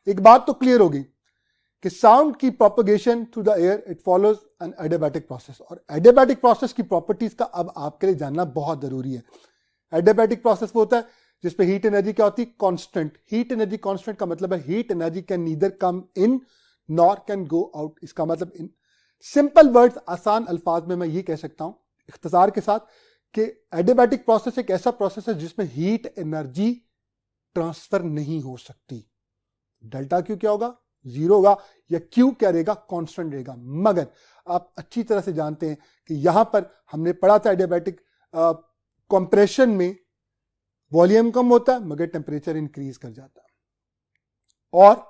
एक बात तो क्लियर होगी कि साउंड की propagation through the air it follows an adiabatic process, और एडियाबैटिक प्रोसेस की प्रॉपर्टीज का अब आपके लिए जानना बहुत जरूरी है। एडियाबैटिक प्रोसेस वो होता है जिसपे हीट एनर्जी क्या होती है? कांस्टेंट। हीट एनर्जी कांस्टेंट का मतलब है heat energy can neither come in nor can go out. इसका मतलब इन सिंपल वर्ड्स, आसान अल्फाज में मैं ये कह सकता हूं इख्तिसार के साथ कि एडियाबैटिक प्रोसेस एक ऐसा प्रोसेस है जिसमें हीट एनर्जी ट्रांसफर नहीं हो सकती। डेल्टा क्यू क्या होगा? जीरो होगा, या क्यू क्या रहेगा? कांस्टेंट रहेगा। मगर आप अच्छी तरह से जानते हैं कि यहां पर हमने पढ़ा था एडियाबैटिक कंप्रेशन में वॉल्यूम कम होता है मगर टेम्परेचर इंक्रीज कर जाता है, और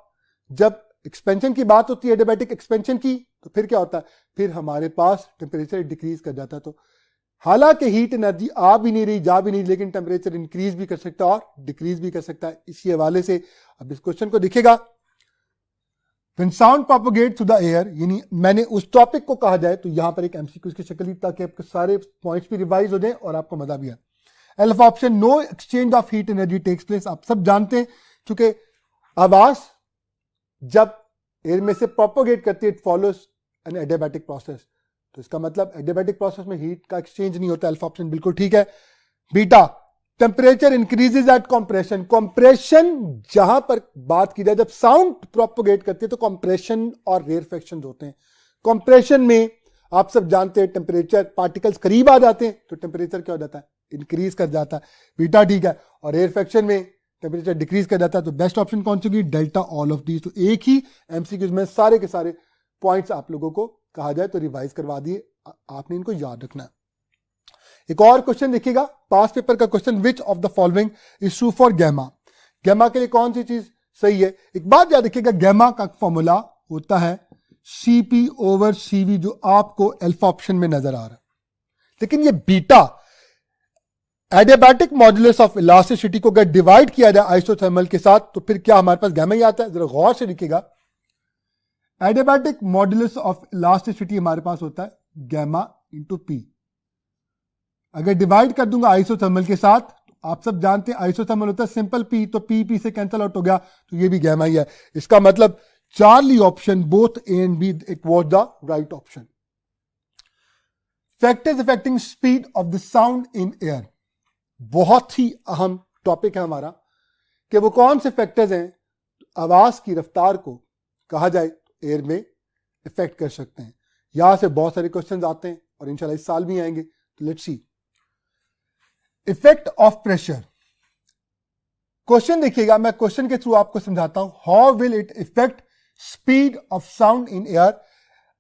जब एक्सपेंशन की बात होती है एडियाबैटिक एक्सपेंशन की तो फिर क्या होता है? फिर हमारे पास टेम्परेचर डिक्रीज कर जाता है। तो हालांकि हीट एनर्जी आ भी नहीं रही, जा भी नहीं, लेकिन टेम्परेचर इंक्रीज भी कर सकता है और डिक्रीज भी कर सकता है। इसी हवाले से अब इस क्वेश्चन को देखिएगा, when sound propagate through the air, यानी मैंने उस टॉपिक को कहा जाए तो यहां पर एक एमसीक्यू की शक्ल दी ताकि आपके सारे पॉइंट्स भी रिवाइज हो जाए और आपको मजा भी आए। Alpha option, no exchange of heat energy takes place. आप सब जानते हैं क्योंकि आवाज जब एयर में से प्रोपोगेट करती है it follows an adiabatic process, तो इसका मतलब एडियाबैटिक प्रोसेस में हीट का एक्सचेंज नहीं होता। अल्फा ऑप्शन बिल्कुल ठीक है। Beta, temperature increases at compression. Compression जहां पर बात की जाए जब साउंड प्रोपोगेट करती है तो कंप्रेशन और रेयरफेक्शन होते हैं। कंप्रेशन में आप सब जानते हैं टेम्परेचर पार्टिकल्स करीब आ जाते हैं तो टेम्परेचर क्या हो जाता है? इंक्रीज कर जाता है। बीटा ठीक है। और रेयरफेक्शन में टेम्परेचर डिक्रीज कर जाता है। तो बेस्ट ऑप्शन कौन सी होगी? Delta all of these. तो एक ही एमसीक्यूज में सारे के सारे पॉइंट्स आप लोगों को कहा जाए तो रिवाइज करवा दिए, आपने इनको याद रखना है। एक और क्वेश्चन देखिएगा, पास पेपर का question, which of the following is true for gamma. Gamma के लिए कौन सी चीज सही है? एक बात याद रखिएगा, गैमा का फॉर्मूला होता है सीपी ओवर सीवी जो आपको अल्फा ऑप्शन में नजर आ रहा है, लेकिन ये beta adiabatic modulus of elasticity को अगर डिवाइड किया जाए आइसोथर्मल के साथ तो फिर क्या हमारे पास गैमा ही आता है? जरा गौर से लिखिएगा, एडियाबैटिक मॉड्यूलस ऑफ इलास्टिसिटी हमारे पास होता है गैमा इंटू पी। अगर डिवाइड कर दूंगा आइसोथर्मल के साथ, तो आप सब जानते हैं आइसोथर्मल होता है सिंपल पी, तो पी पी से कैंसिल आउट हो गया, तो ये भी गैमा ही है। इसका मतलब Charlie option both A and B it was the right option. Factors affecting speed of the sound in air, बहुत ही अहम टॉपिक है हमारा कि वो कौन से फैक्टर्स हैं आवाज की रफ्तार को कहा जाए एयर में इफेक्ट कर सकते हैं। यहां से बहुत सारे क्वेश्चंस आते हैं और इंशाल्लाह इस साल भी आएंगे। तो let's see, effect of pressure. Question देखिएगा, मैं क्वेश्चन के थ्रू आपको समझाता हूं। How will it effect speed of sound in air.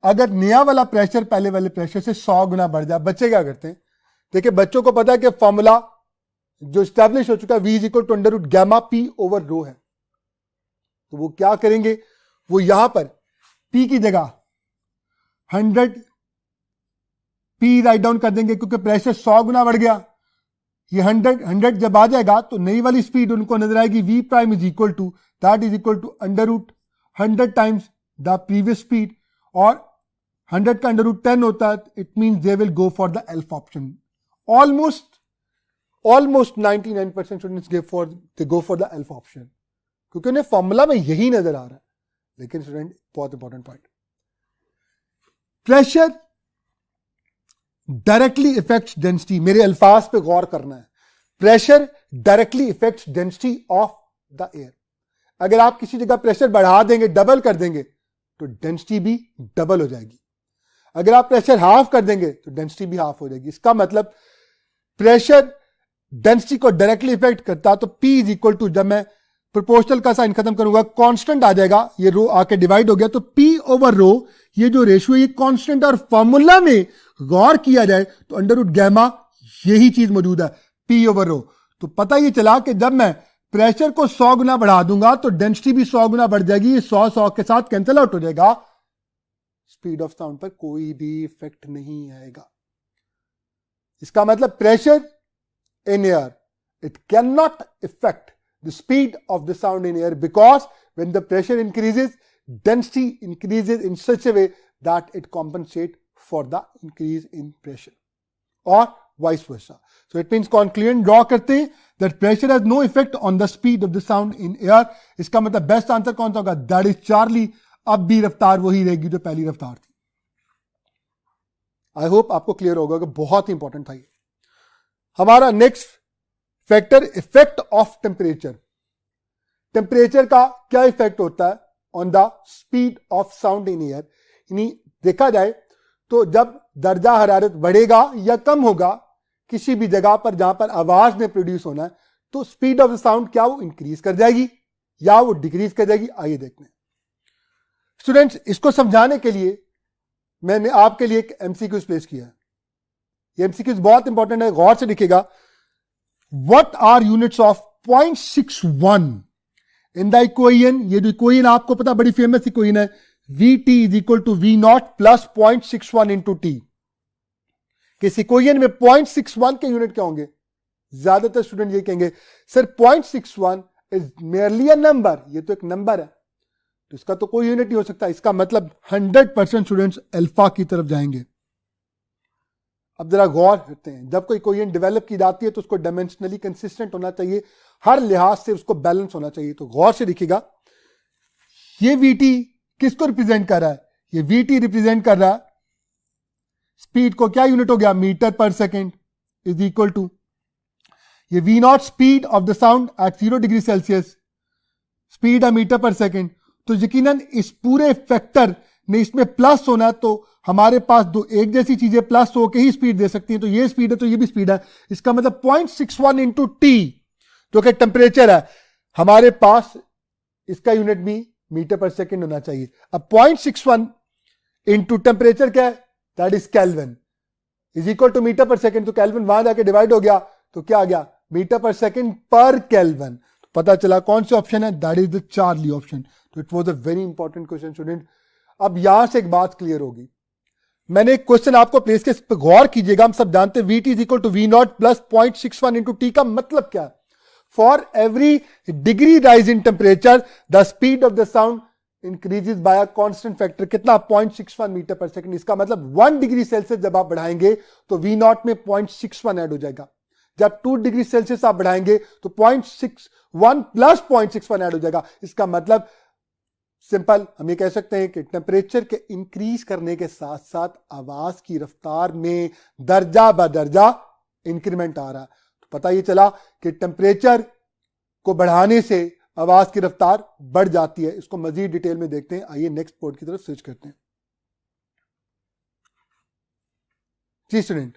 अगर नया वाला प्रेशर पहले वाले प्रेशर से 100 गुना बढ़ जाए, बच्चे क्या करते हैं? देखिए बच्चों को पता है कि फॉर्मूला जो स्टैब्लिश हो चुका है V equal to under root gamma P over rho है, तो वो क्या करेंगे? वो यहां पर P की जगह 100 P राइट डाउन कर देंगे क्योंकि प्रेशर 100 गुना बढ़ गया। ये 100 जब आ जाएगा तो नई वाली स्पीड उनको नजर आएगी V prime is equal to that is equal to under root 100 times the previous speed, और 100 का अंडर रूट 10 होता है। It means they will go for the alpha option. Almost 99% students go for the alpha option क्योंकि उन्हें formula में यही नजर आ रहा है। लेकिन स्टूडेंट बहुत important point, pressure directly effects density. मेरे अल्फाज पे गौर करना है। Pressure directly effects density of the air. अगर आप किसी जगह प्रेशर बढ़ा देंगे, डबल कर देंगे, तो डेंसिटी भी डबल हो जाएगी। अगर आप प्रेशर हाफ कर देंगे तो डेंसिटी भी हाफ हो जाएगी। इसका मतलब प्रेशर डेंसिटी को डायरेक्टली इफेक्ट करता, तो P इज इक्वल टू, जब मैं प्रोपोर्शनल का साइन खत्म करूंगा, कांस्टेंट आ जाएगा, ये रो आके डिवाइड हो गया, तो P ओवर रो, ये जो रेशियो ये कांस्टेंट, और फॉर्मूला में गौर किया जाए तो अंडर रूट गैमा यही चीज मौजूद है, P ओवर रो। तो पता ये चला कि जब मैं प्रेशर को 100 गुना बढ़ा दूंगा तो डेंसिटी भी 100 गुना बढ़ जाएगी, 100 के साथ कैंसिल आउट हो जाएगा, स्पीड ऑफ साउंड पर कोई भी इफेक्ट नहीं आएगा। इसका मतलब pressure in air, it can not effect the speed of the sound in air, because when the pressure increases, density increases in such a way that it compensate for the increase in pressure, और vice versa. So it means conclusion draw करते हैं that pressure has no effect on the speed of the sound in air। इसका मतलब best answer कौन सा होगा, that is Charlie. अब भी रफ्तार वही रहेगी जो पहली रफ्तार थी। आई होप आपको क्लियर होगा कि बहुत ही इंपॉर्टेंट था ये। हमारा next factor, effect of temperature. Temperature का क्या इफेक्ट होता है on the speed of sound in air. यानी देखा जाए तो जब दर्जा हरारत बढ़ेगा या कम होगा किसी भी जगह पर जहां पर आवाज ने प्रोड्यूस होना है, तो स्पीड ऑफ द साउंड क्या वो इंक्रीज कर जाएगी या वो डिक्रीज कर जाएगी। आइए देखते हैं स्टूडेंट्स, इसको समझाने के लिए मैंने आपके लिए एक एमसीक्यूज प्लेस किया है। ये एमसीक्यूज बहुत इंपॉर्टेंट है, गौर से लिखिएगा। What are units of 0.61 in the equation. ये जो इक्वेशन आपको पता बड़ी फेमस इक्वेशन है, Vt is equal to V not plus 0.61 into T. किस इक्वेशन में 0.61 के यूनिट क्या होंगे? ज्यादातर स्टूडेंट ये कहेंगे sir 0.61 is merely a number, ये तो एक नंबर है, तो इसका तो कोई यूनिट नहीं हो सकता। इसका मतलब 100% स्टूडेंट्स अल्फा की तरफ जाएंगे। अब जरा गौर करते हैं, जब कोई इक्वेशन डेवलप की जाती है तो उसको डायमेंशनली कंसिस्टेंट होना चाहिए, हर लिहाज से उसको बैलेंस होना चाहिए। तो गौर से देखिएगा, ये Vt किसको रिप्रेजेंट कर रहा है? ये Vt रिप्रेजेंट कर रहा है स्पीड को। क्या यूनिट हो गया? Metre per second is equal to ये V not speed of the sound eight 0 degree Celsius, speed है मीटर पर सेकेंड। तो यकीनन इस पूरे फैक्टर ने इसमें प्लस होना है, तो हमारे पास दो एक जैसी चीजें प्लस होकर ही स्पीड दे सकती हैं। तो ये स्पीड है तो ये भी स्पीड है। इसका मतलब 0.61 इंटू टी जो कि टेम्परेचर है, हमारे पास इसका यूनिट भी मीटर पर सेकेंड होना चाहिए। अब 0.61 इंटू टेम्परेचर क्या है? That is kelvin is equal to metre per second. तो केल्विन वहां जाके डिवाइड हो गया तो क्या आ गया? मीटर पर सेकेंड पर केल्विन। तो पता चला कौन सा ऑप्शन है? That is the Charlie option. तो it was a very important question student. अब यहां से एक बात क्लियर होगी, मैंने एक क्वेश्चन आपको प्लेस के, इस पर गौर कीजिएगा। हम सब जानते हैं Vt is equal to V not plus 0.61 into T का मतलब क्या है? For every degree rise in temperature the speed of the sound increases by a constant factor. कितना? 0.61 मीटर पर सेकंड। इसका मतलब 1 डिग्री सेल्सियस जब आप बढ़ाएंगे तो V नॉट में 0.61 ऐड हो जाएगा। जब 2 डिग्री सेल्सियस आप बढ़ाएंगे तो 0.61 प्लस 0.61 ऐड हो जाएगा। इसका मतलब सिंपल हम ये कह सकते हैं कि टेम्परेचर के इंक्रीज करने के साथ साथ आवाज की रफ्तार में दर्जा बदर्जा इंक्रीमेंट आ रहा है। तो पता ये चला कि टेम्परेचर को बढ़ाने से आवाज की रफ्तार बढ़ जाती है। इसको मजीद डिटेल में देखते हैं। आइए नेक्स्ट पोर्ट की तरफ स्विच करते हैं। जी स्टूडेंट,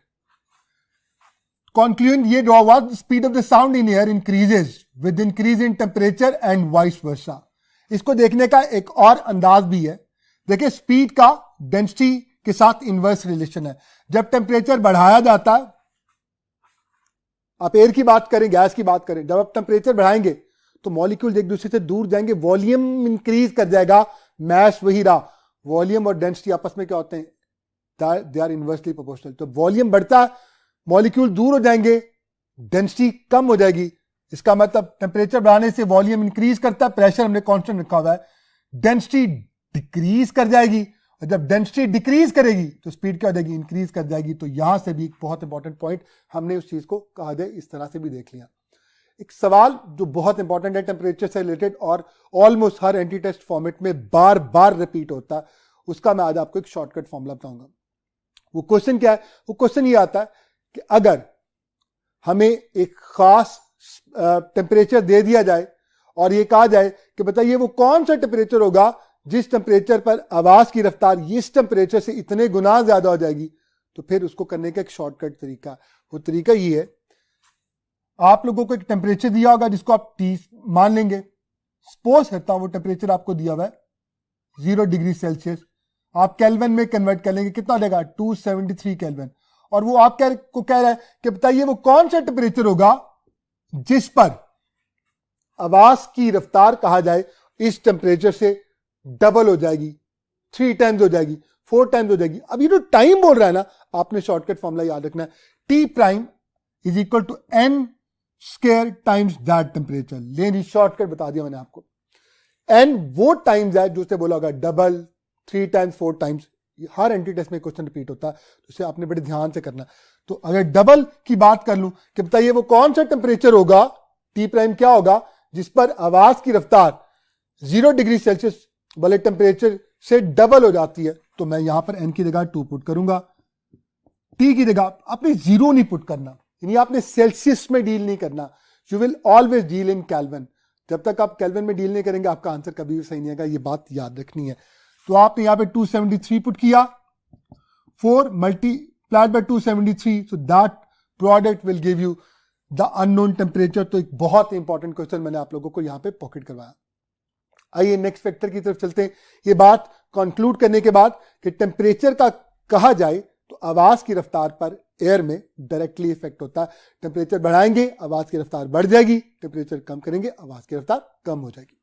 कंक्लूजन ये ड्रॉ हुआ, speed of the sound in air increases with increase in temperature and vice versa. इसको देखने का एक और अंदाज भी है। देखिए, स्पीड का डेंसिटी के साथ इनवर्स रिलेशन है। जब टेम्परेचर बढ़ाया जाता है, आप एयर की बात करें, गैस की बात करें, जब आप टेम्परेचर बढ़ाएंगे तो मॉलिक्यूल एक दूसरे से दूर जाएंगे, वॉल्यूम इंक्रीज कर जाएगा, मैस वही रहा। वॉल्यूम और डेंसिटी आपस में क्या होते हैं? They are inversely proportional. तो वॉल्यूम बढ़ता है, मॉलिक्यूल दूर हो जाएंगे, डेंसिटी कम हो जाएगी। इसका मतलब टेम्परेचर बढ़ाने से वॉल्यूम इंक्रीज करता है, प्रेशर हमने कांस्टेंट रखा हुआ है, डेंसिटी डिक्रीज कर जाएगी, और जब डेंसिटी डिक्रीज करेगी तो स्पीड क्या हो जाएगी? इंक्रीज कर जाएगी। तो यहां से भी एक बहुत इंपॉर्टेंट पॉइंट हमने उस चीज को कहा जाए इस तरह से भी देख लिया। एक सवाल जो बहुत इंपॉर्टेंट है टेम्परेचर से रिलेटेड और ऑलमोस्ट हर एंटी टेस्ट फॉर्मेट में बार बार रिपीट होता है, उसका मैं आज आपको एक शॉर्टकट फॉर्मूला बताऊंगा। वो क्वेश्चन क्या है? वो क्वेश्चन ये आता है कि अगर हमें एक खास टेम्परेचर दे दिया जाए और ये कहा जाए कि बताइए वो कौन सा टेम्परेचर होगा जिस टेम्परेचर पर आवाज की रफ्तार इस टेम्परेचर से इतने गुना ज्यादा हो जाएगी, तो फिर उसको करने का एक शॉर्टकट तरीका, वो तरीका ये है, आप लोगों को एक टेम्परेचर दिया होगा जिसको आप T मान लेंगे। सपोज करता हूं वो टेम्परेचर आपको दिया हुआ है 0 डिग्री सेल्सियस, आप केल्विन में कन्वर्ट कर लेंगे, कितना देगा 273 केल्विन। और वो आप को कह रहा है कि बताइए वो कौन सा टेम्परेचर होगा जिस पर आवाज की रफ्तार कहा जाए इस टेम्परेचर से डबल हो जाएगी, 3 टाइम्स हो जाएगी, 4 टाइम्स हो जाएगी। अब ये जो टाइम बोल रहा है ना, आपने शॉर्टकट फॉर्मूला याद रखना है, T prime is equal to n square times that temperature. लेकिन शॉर्टकट बता दिया मैंने आपको, n वो टाइम्स है जो उससे बोला होगा डबल, 3 टाइम्स, 4 टाइम्स। हर एंट्री टेस्ट में क्वेश्चन रिपीट होता है, तो इसे आपने बड़े ध्यान से करना। तो अगर डबल की बात कर लूं कि बताइए वो कौन सा टेम्परेचर होगा, T प्राइम क्या होगा जिस पर आवाज की रफ्तार 0 डिग्री सेल्सियस वाले टेम्परेचर से डबल हो जाती है, तो मैं यहां पर n की जगह 2 पुट करूंगा, T की जगह आपने 0 नहीं पुट करना, यानी आपने सेल्सियस में डील नहीं करना, you will always deal in kelvin. जब तक आप केल्विन में डील नहीं करेंगे आपका आंसर कभी भी सही नहीं आएगा, ये बात याद रखनी है। तो आपने यहां पे 273 पुट किया, 4 multiplied by 273, so that product will give you the unknown temperature. तो एक बहुत इंपॉर्टेंट क्वेश्चन मैंने आप लोगों को यहां पे पॉकेट करवाया। आइए नेक्स्ट फैक्टर की तरफ चलते हैं। ये बात कंक्लूड करने के बाद कि टेम्परेचर का कहा जाए तो आवाज की रफ्तार पर एयर में डायरेक्टली इफेक्ट होता है। टेम्परेचर बढ़ाएंगे आवाज की रफ्तार बढ़ जाएगी, टेम्परेचर कम करेंगे आवाज की रफ्तार कम हो जाएगी।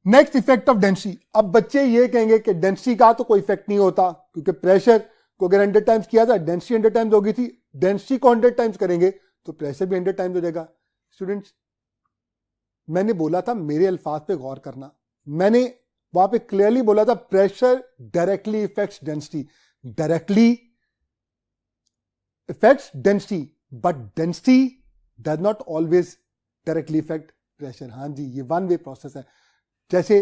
Next effect of density. अब बच्चे ये कहेंगे कि डेंसिटी का तो कोई इफेक्ट नहीं होता, क्योंकि प्रेशर को अगर 100 टाइम्स किया था, डेंसिटी 100 टाइम्स हो गई थी, डेंसिटी को 100 टाइम्स करेंगे तो प्रेशर भी 100 टाइम्स हो जाएगा। स्टूडेंट्स, मैंने बोला था मेरे अल्फाज पे गौर करना, मैंने वहां पे क्लियरली बोला था pressure directly effects density, directly effects density, but density does not always directly effect pressure. हाँ जी, ये वन वे प्रोसेस है। जैसे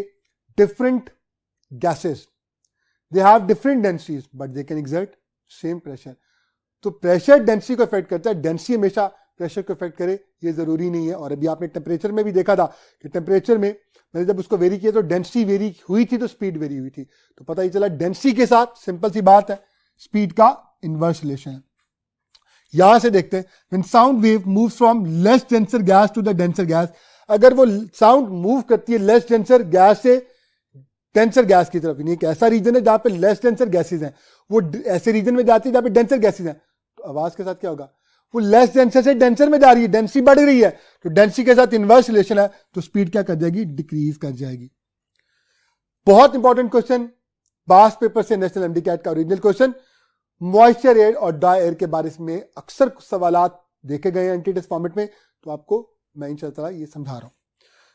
different gases they have different densities but they can exert same pressure. तो pressure density को effect करता है, density हमेशा pressure को इफेक्ट करे ये जरूरी नहीं है। और अभी आपने टेम्परेचर में भी देखा था कि टेम्परेचर में मैंने जब उसको वेरी किया तो डेंसिटी वेरी हुई थी तो स्पीड वेरी हुई थी, तो पता ही चला डेंसिटी के साथ सिंपल सी बात है स्पीड का इनवर्स रिलेशन है। यहां से देखते हैं when sound wave moves from less denser gas to the denser gas, अगर वो साउंड मूव करती है लेस डेंसर गैस से डेंसर गैस की तरफ, यानी एक ऐसा रीजन है जहां पे लेस डेंसर गैसेज हैं, वो ऐसे रीजन में जाती है जहां पे डेंसर गैसेज हैं, तो आवाज के साथ क्या होगा, वो लेस डेंसर से डेंसर में जा रही है, डेंसिटी बढ़ रही है, तो डेंसिटी के साथ इनवर्स रिलेशन है, तो स्पीड क्या कर जाएगी, डिक्रीज कर जाएगी। बहुत इंपॉर्टेंट क्वेश्चन पास्ट पेपर से, नेशनल एमडी कैट का ओरिजिनल क्वेश्चन, मॉइस्चर एयर और ड्राई एयर के बारे में अक्सर सवालात देखे गए हैं एंटी टेस्ट फॉर्मेट में, तो आपको मैं इंशाल्लाह ये समझा रहा हूं।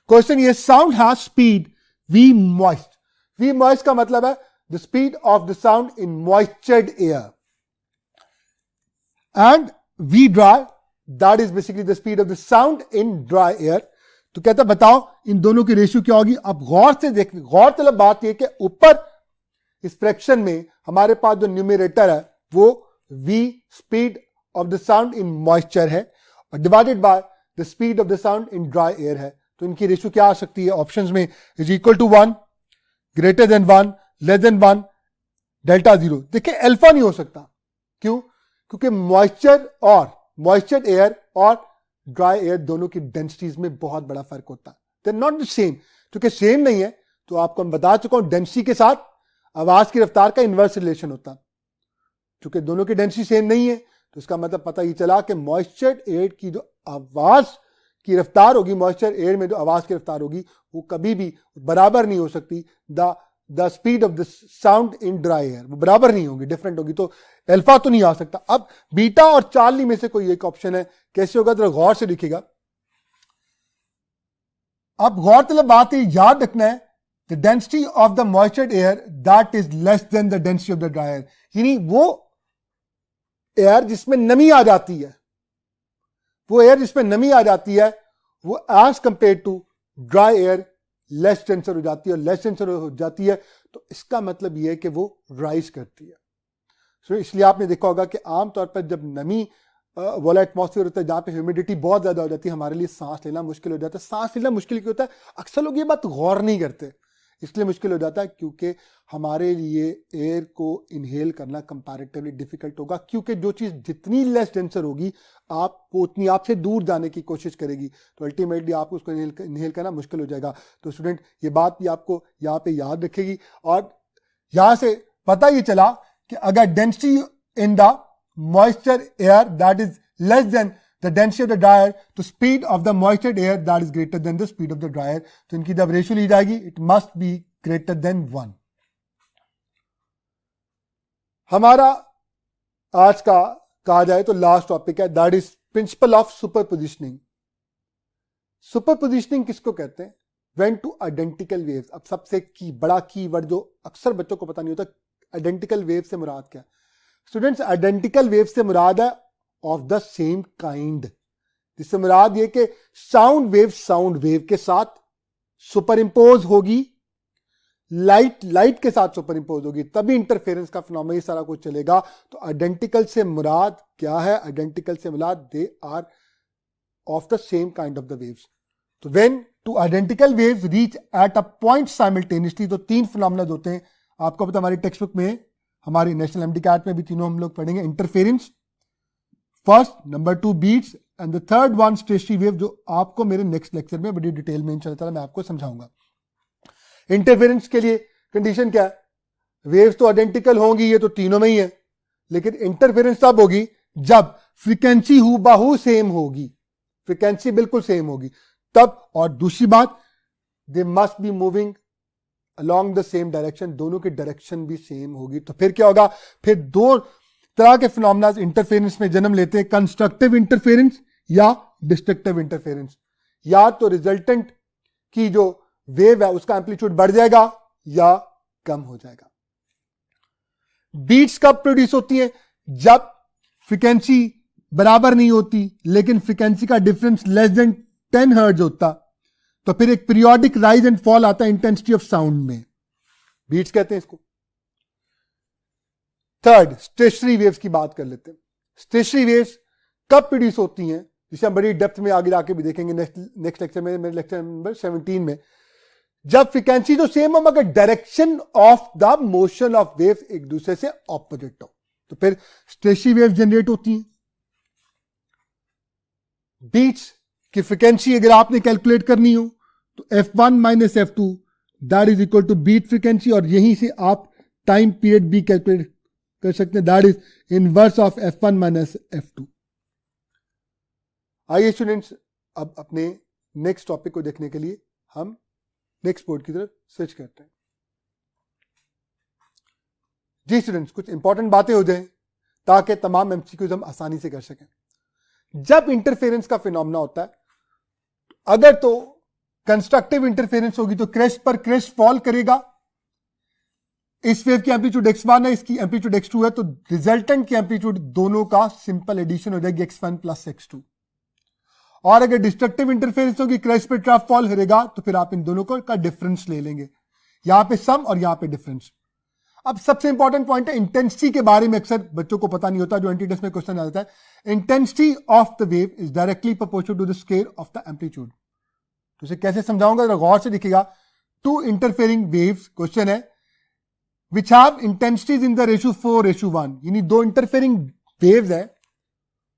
क्वेश्चन ये, sound has speed V moist, V moist का मतलब है the speed of the sound in moistured air, and V dry that is basically the speed of the sound in dry air. तो कहता बताओ इन दोनों की रेशियो क्या होगी। अब गौर से देखिए, गौर तलब बात यह कि ऊपर इस फ्रैक्शन में हमारे पास जो न्यूमरेटर है वो v speed of the sound in moisture है और divided by the speed of the sound in dry air है। तो इनकी रेशियो क्या आ सकती है ऑप्शंस में, is equal to 1, greater than 1, less than 1, delta 0। देखिए अल्फा नहीं हो सकता, क्यों, क्योंकि मॉइस्चर एयर और ड्राई एयर दोनों की डेंसिटीज में बहुत बड़ा फर्क होता है, they are not the same. क्योंकि सेम नहीं है तो आपको मैं बता चुका हूं डेंसिटी के साथ आवाज की रफ्तार का इनवर्स रिलेशन होता है। क्योंकि दोनों की डेंसिटी सेम नहीं है तो इसका मतलब पता ही चला कि मॉइस्चर एयर की जो आवाज की रफ्तार होगी, मॉइस्चर एयर में जो आवाज की रफ्तार होगी वो कभी भी बराबर नहीं हो सकती the speed of the sound in dry air, वो बराबर नहीं होगी, डिफरेंट होगी। तो अल्फा तो नहीं आ सकता। अब बीटा और चार्ली में से कोई एक ऑप्शन है, कैसे होगा जरा गौर से दिखेगा। अब गौरतलब बात है, याद रखना है the density of the moistured air that is less than the density of the dry air, यानी वो एयर जिसमें नमी आ जाती है, वो एयर जिसमें नमी आ जाती है वो as compare to dry air less denser हो जाती है, और लेस डेंसर हो जाती है तो इसका मतलब यह है कि वो राइज करती है। इसलिए आपने देखा होगा कि आमतौर पर जब नमी वाला एटमॉस्फेयर होता है जहाँ पे ह्यूमिडिटी बहुत ज़्यादा हो जाती है, हमारे लिए सांस लेना मुश्किल हो जाता है। सांस लेना मुश्किल क्यों होता है? अक्सर लोग ये बात गौर नहीं करते, इसलिए मुश्किल हो जाता है क्योंकि हमारे लिए एयर को इनहेल करना कंपैरेटिवली डिफिकल्ट होगा, क्योंकि जो चीज़ जितनी लेस डेंसर होगी आप वो उतनी आपसे दूर जाने की कोशिश करेगी, तो अल्टीमेटली आपको उसको इनहेल करना मुश्किल हो जाएगा। तो स्टूडेंट ये बात भी आपको यहाँ पे याद रखेगी। और यहाँ से पता ये चला कि अगर density in the moisture air that is less than the density of the dryer, तो speed of the moisture air that is greater than the speed of the dryer, तो इनकी जब रेशियो ली जाएगी it must be greater than 1। हमारा आज का कहा जाए तो लास्ट टॉपिक है that is principle of super positioning. Super positioning किसको कहते हैं? When two identical waves. अब सबसे बड़ा कीवर्ड जो अक्सर बच्चों को पता नहीं होता, आइडेंटिकल वेव से मुराद क्या? स्टूडेंट्स, आइडेंटिकल वेव से मुराद है ऑफ द सेम काइंड, जिससे मुराद ये कि साउंड वेव के साथ सुपर इंपोज होगी, लाइट के साथ सुपर इंपोज होगी, तभी इंटरफेरेंस का फिनोमेना ये सारा कुछ चलेगा। तो आइडेंटिकल से मुराद क्या है? आइडेंटिकल से मुराद they are of the same kind of the waves. तो when two identical waves reach at a point simultaneously, तो तीन फिनोमेना होते हैं, आपको पता हमारी टेक्स्ट बुक में, हमारी नेशनल एमडी कैट में भी तीनों हम लोग पढ़ेंगे। Interference first, number 2 beats and the third one stationary wave, जो आपको मेरे नेक्स्ट लेक्चर में बड़ी डिटेल में इंशाल्लाह मैं आपको समझाऊंगा। इंटरफेरेंस के लिए कंडीशन क्या है? वेव्स तो आइडेंटिकल होंगी, ये तो तीनों में ही है, लेकिन इंटरफेरेंस तब होगी जब फ्रीक्वेंसी हूबहू सेम होगी, फ्रीक्वेंसी बिल्कुल सेम होगी तब। और दूसरी बात, they must be moving along the same direction, दोनों की डायरेक्शन भी सेम होगी। तो फिर क्या होगा? फिर दो तरह के फिनोमेना इंटरफेरेंस में जन्म लेते हैं, कंस्ट्रक्टिव इंटरफेरेंस या डिस्ट्रक्टिव इंटरफेरेंस। या तो रिजल्टेंट की जो वेव है उसका एम्पलीट्यूड बढ़ जाएगा या कम हो जाएगा। बीट्स कब प्रोड्यूस होती है? जब फ्रीक्वेंसी बराबर नहीं होती लेकिन फ्रीक्वेंसी का डिफरेंस लेस देन 10 हर्ट्ज होता, तो फिर एक पीरियोडिक राइज एंड फॉल आता है इंटेंसिटी ऑफ साउंड में, बीट्स कहते हैं इसको। थर्ड, स्टेशनरी वेव्स की बात कर लेते हैं। स्टेशनरी वेव्स कब प्रोड्यूस होती हैं, जिसे हम बड़ी डेप्थ में आगे जाके भी देखेंगे नेक्स्ट लेक्चर में, मेरे लेक्चर नंबर 17 में। जब फ्रीक्वेंसी तो सेम हो मगर direction of the motion of waves एक दूसरे से ऑपोजिट हो, तो फिर स्टेशनरी वेव्स जनरेट होती हैं। बीट्स की फ्रीक्वेंसी अगर आपने कैलकुलेट करनी हो तो F1 minus F2 that is equal to beat frequency, और यहीं से आप टाइम पीरियड भी कैलकुलेट कर सकते हैं, that is inverse of F1 minus F2। आइए स्टूडेंट्स, अब अपने नेक्स्ट टॉपिक को देखने के लिए हम नेक्स्ट बोर्ड की तरफ स्विच करते हैं। जी स्टूडेंट्स, कुछ इंपॉर्टेंट बातें हो जाएं ताकि तमाम एमसीक्यूज हम आसानी से कर सकें। जब इंटरफेरेंस का फिनोमेना होता है, अगर तो कंस्ट्रक्टिव इंटरफेरेंस होगी तो क्रेस्ट पर क्रेस्ट फॉल करेगा। इस वेव की एम्पलीट्यूड x1 है, इसकी एम्पलीट्यूड x2 है, तो रिजल्टेंट की एम्पलीट्यूड दोनों का सिंपल एडिशन हो जाएगी x1 प्लस x2। और अगर डिस्ट्रक्टिव इंटरफेरेंस होगी, क्रेस्ट पर ट्रफ फॉल करेगा, तो फिर आप इन दोनों का डिफरेंस ले लेंगे, यहां पे सम और यहां पे डिफरेंस। अब सबसे इंपॉर्टेंट पॉइंट है इंटेंसिटी के बारे में, अक्सर बच्चों को पता नहीं होता, जो एंटी टेस्ट में क्वेश्चन आ जाता है। Intensity of the wave is directly proportional to the scale of the amplitude. तो इसे कैसे समझाऊंगा, जरा गौर से दिखेगा। टू इंटरफेयरिंग वेव्स, क्वेश्चन है, which have intensities in the ratio 4:1, यानी दो इंटरफेयरिंग वेव्स है,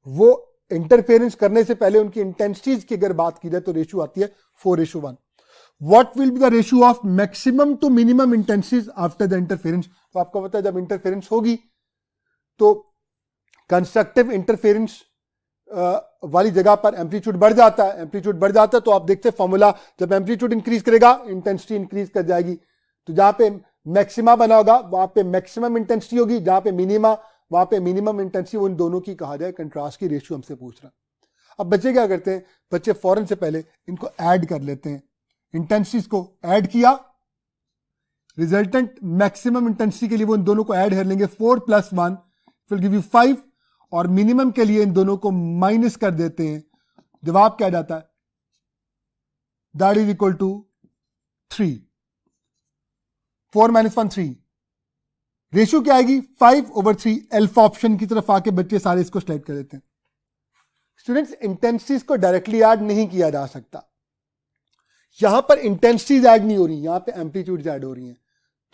वो इंटरफेरेंस करने से पहले उनकी इंटेंसिटीज की अगर बात की जाए तो रेशियो आती है 4:1। What will be the ratio of maximum to minimum intensities after the interference? तो आपको पता है जब इंटरफेरेंस होगी तो कंस्ट्रक्टिव इंटरफेरेंस वाली जगह पर एम्पलीट्यूड बढ़ जाता है। एम्पलीट्यूड बढ़ जाता है तो आप देखते हैं फॉर्मूला, जब एम्पलीट्यूड इंक्रीज करेगा इंटेंसिटी इंक्रीज कर जाएगी। तो जहां पे मैक्सिमा बना होगा वहां पे मैक्सिमम इंटेंसिटी होगी, जहां पे मिनिमा वहां पे मिनिमम इंटेंसिटी। उन दोनों की कहा जाए कंट्रास्ट की रेशियो हमसे पूछ रहा। अब बच्चे क्या करते हैं, बच्चे फौरन से पहले इनको ऐड कर लेते हैं। इंटेंसिटीज को ऐड किया, रिजल्टेंट मैक्सिमम इंटेंसिटी के लिए वो इन दोनों को ऐड कर लेंगे, 4 + 1 विल गिव यू 5, और मिनिमम के लिए इन दोनों को माइनस कर देते हैं। जवाब क्या जाता है, that is equal to 3। 4 - 1 3। Ratio क्या आएगी, 5/3। अल्फा ऑप्शन की तरफ आके बच्चे सारे इसको स्लाइड कर देते हैं। स्टूडेंट्स इंटेंसिटीज को डायरेक्टली ऐड नहीं किया जा सकता, यहां पर इंटेंसिटीज ऐड नहीं हो रही, यहां पे एम्पलीट्यूड ऐड हो रही हैं।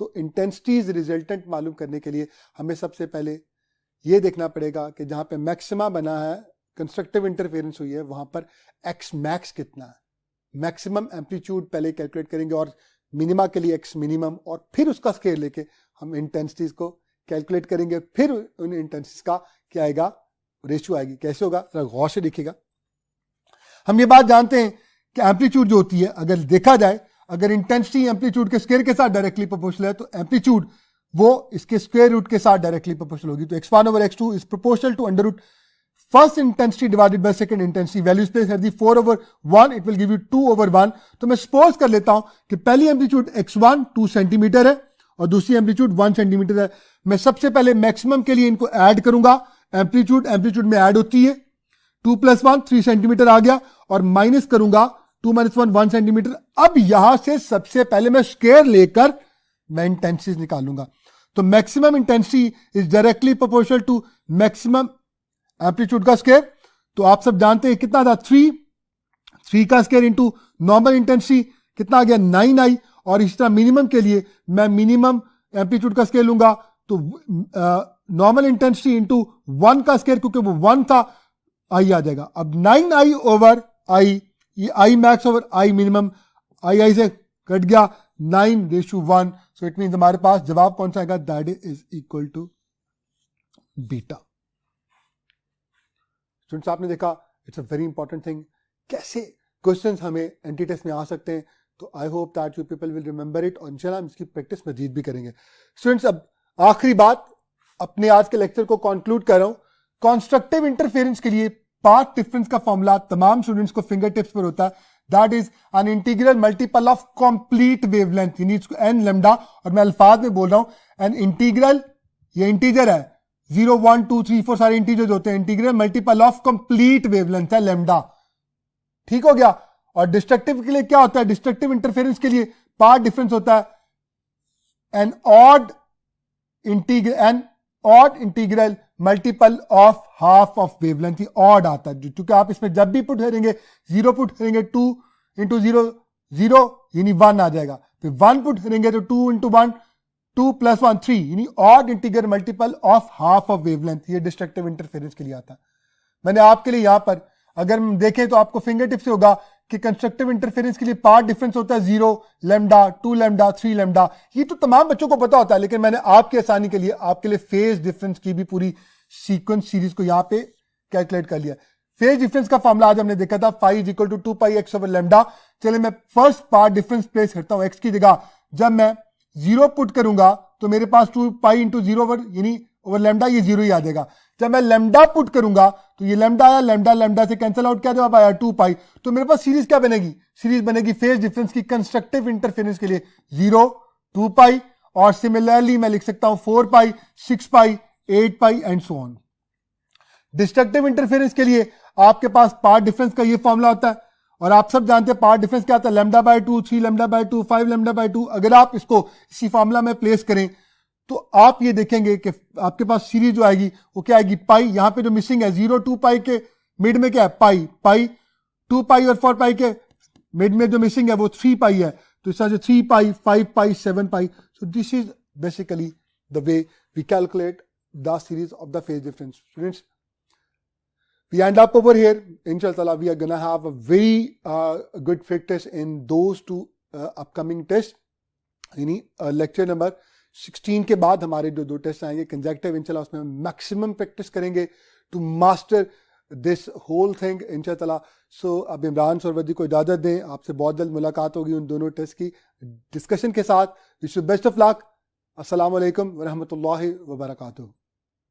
तो इंटेंसिटीज रिजल्टेंट मालूम करने के लिए हमें सबसे पहले यह देखना पड़ेगा कि जहां पे मैक्सिमा बना है, कंस्ट्रक्टिव इंटरफेरेंस हुई है, वहां पर एक्स मैक्स कितना है। मैक्सिमम एम्पलीट्यूड पहले कैलकुलेट करेंगे और मिनिमा के लिए एक्स मिनिमम, और फिर उसका स्केल लेके हम इंटेंसिटीज को कैलकुलेट करेंगे, फिर उन इंटेंसिटीज का क्या आएगा, रेशियो आएगी। कैसे होगा, जरा गौर से देखिएगा। हम ये बात जानते हैं कि एम्पलीट्यूड जो होती है, अगर देखा जाए, अगर इंटेंसिटी एम्पलीट्यूड के स्क्वायर के साथ डायरेक्टली प्रोपोर्शनल है तो एम्पलीट्यूड वो इसके स्क्वायर रूट के साथ डायरेक्टली प्रोपोर्शनल होगी। तो x1 over x2 is proportional to under root first intensity divided by second intensity. Values place कर दी 4 over 1, it will give you 2 over 1। तो मैं सपोज कर लेता हूं कि पहली एम्पलीट्यूड x1 2 सेंटीमीटर है और दूसरी एम्पलीट्यूड 1 सेंटीमीटर है। मैं सबसे पहले मैक्सिमम के लिए इनको ऐड करूंगा, एम्पलीट्यूड में ऐड होती है, 2 + 1 3 सेंटीमीटर आ गया, और माइनस करूंगा 2 - 1 1 सेंटीमीटर। अब यहां से सबसे पहले मैं स्क्वायर लेकर मैं इंटेंसिटी निकालूंगा। तो maximum intensity is directly proportional to maximum amplitude का स्क्वायर। तो आप सब जानते हैं कितना था, 3 का स्क्वायर इंटू नॉर्मल इंटेंसिटी कितना आ गया, 9i। और इस तरह मिनिमम के लिए मैं मिनिमम एम्पलीट्यूड का स्क्वायर लूंगा, तो नॉर्मल इंटेंसिटी इंटू 1 का स्क्वायर, क्योंकि वो 1 था, i आ जाएगा। अब 9i over i, ये i max over i minimum, i से कट गया, 9:1। सो इट मीन्स हमारे पास जवाब कौन सा आएगा, that is equal to beta. Students आपने देखा, it's a very important thing, कैसे क्वेश्चंस हमें एंटी टेस्ट में आ सकते हैं। तो I hope that you people will remember it, और इंशाल्लाह हम इसकी प्रैक्टिस मजीद भी करेंगे। स्टूडेंट्स अब आखिरी बात, अपने आज के लेक्चर को कंक्लूड कर रहा हूं। कंस्ट्रक्टिव इंटरफेरेंस के लिए पाथ डिफरेंस का फॉर्मूला तमाम स्टूडेंट्स को फिंगर टिप्स पर होता है, that is an integral multiple of complete wavelength, यानी एन लेमडा। और मैं अल्फाज में बोल रहा हूं, एन इंटीग्रल, ये इंटीजर है, 0 1 2 3 4 सारे इंटीजर्स होते हैं, integral multiple of complete wavelength है लेमडा। ठीक हो गया। और डिस्ट्रक्टिव के लिए क्या होता है, डिस्ट्रक्टिव इंटरफेरेंस के लिए पाथ डिफरेंस होता है an odd integral multiple of half of wavelength. Odd आता है क्योंकि आप इसमें जब भी पुट करेंगे, 0 पुट करेंगे 2 × 0 0 यानी 1 आ जाएगा, फिर 1 पुट करेंगे तो 2 × 1 2 + 1 3 यानी odd integral multiple of half of wavelength. ये डिस्ट्रक्टिव इंटरफेरेंस के लिए आता है। मैंने आपके लिए यहां पर अगर हम देखें तो आपको फिंगर टिप से होगा कि कंस्ट्रक्टिव इंटरफेरेंस के लिए पाथ डिफरेंस होता है 0 लैम्डा 2 लैम्डा 3 लैम्डा। ये तो तमाम बच्चों को पता होता है, लेकिन मैंने आपकी आसानी के लिए आपके लिए फेज डिफरेंस की भी पूरी सीक्वेंस सीरीज को यहां पे कैलकुलेट कर लिया। फेज डिफरेंस का फॉर्मूला आज हमने देखा था, phi = 2πx/λ। चले मैं फर्स्ट पार्ट डिफरेंस प्लेस करता हूं x की जगह। जब मैं 0 पुट करूंगा तो मेरे पास 2π × 0 यानी ओवर लैम्डा, ये 0 ही आ जाएगा। जब मैं लैम्डा पुट करूंगा तो ये लैम्डा आया, लैम्डा से कैंसिल आउट, क्या जवाब आया 2π। तो मेरे पास सीरीज क्या बनेगी, सीरीज बनेगी फेज डिफरेंस की कंस्ट्रक्टिव इंटरफेरेंस के लिए 0 2π, और सिमिलरली मैं लिख सकता हूं 4π 6π 8π and so on. Destructive interference के लिए आपके पास पार्ट डिफरेंस का ये फॉर्मूला होता है, और आप सब जानते हैं पार्ट डिफरेंस क्या आता है, λ/2 3 λ/2 5 λ/2। अगर आप इसको इसी फॉर्मूला में प्लेस करें तो आप ये देखेंगे कि आपके पास सीरीज जो आएगी वो क्या आएगी, पाई। यहां पे जो मिसिंग है 0 2π के मिड में क्या है, पाई 2π और 4π के मिड में जो मिसिंग है वो 3π है। तो इस तरह से 3π 5π 7π। So this is basically the way we calculate the series of the phase difference. Students, we end up over here. Inshallah, we are gonna have a very good practice in those two upcoming tests. यानी lecture number 16 के बाद हमारे जो 2 test आएंगे consecutive, इंशाल्लाह उसमें हम maximum practice करेंगे to master this whole thing इंशाल्लाह। सो अब इमरान सरवदी को इजाजत दें, आपसे बहुत जल्द मुलाकात होगी उन दोनों टेस्ट की डिस्कशन के साथ। Wish you best of luck. अस्सलाम वालेकुम व रहमतुल्लाहि व बरकातुहू।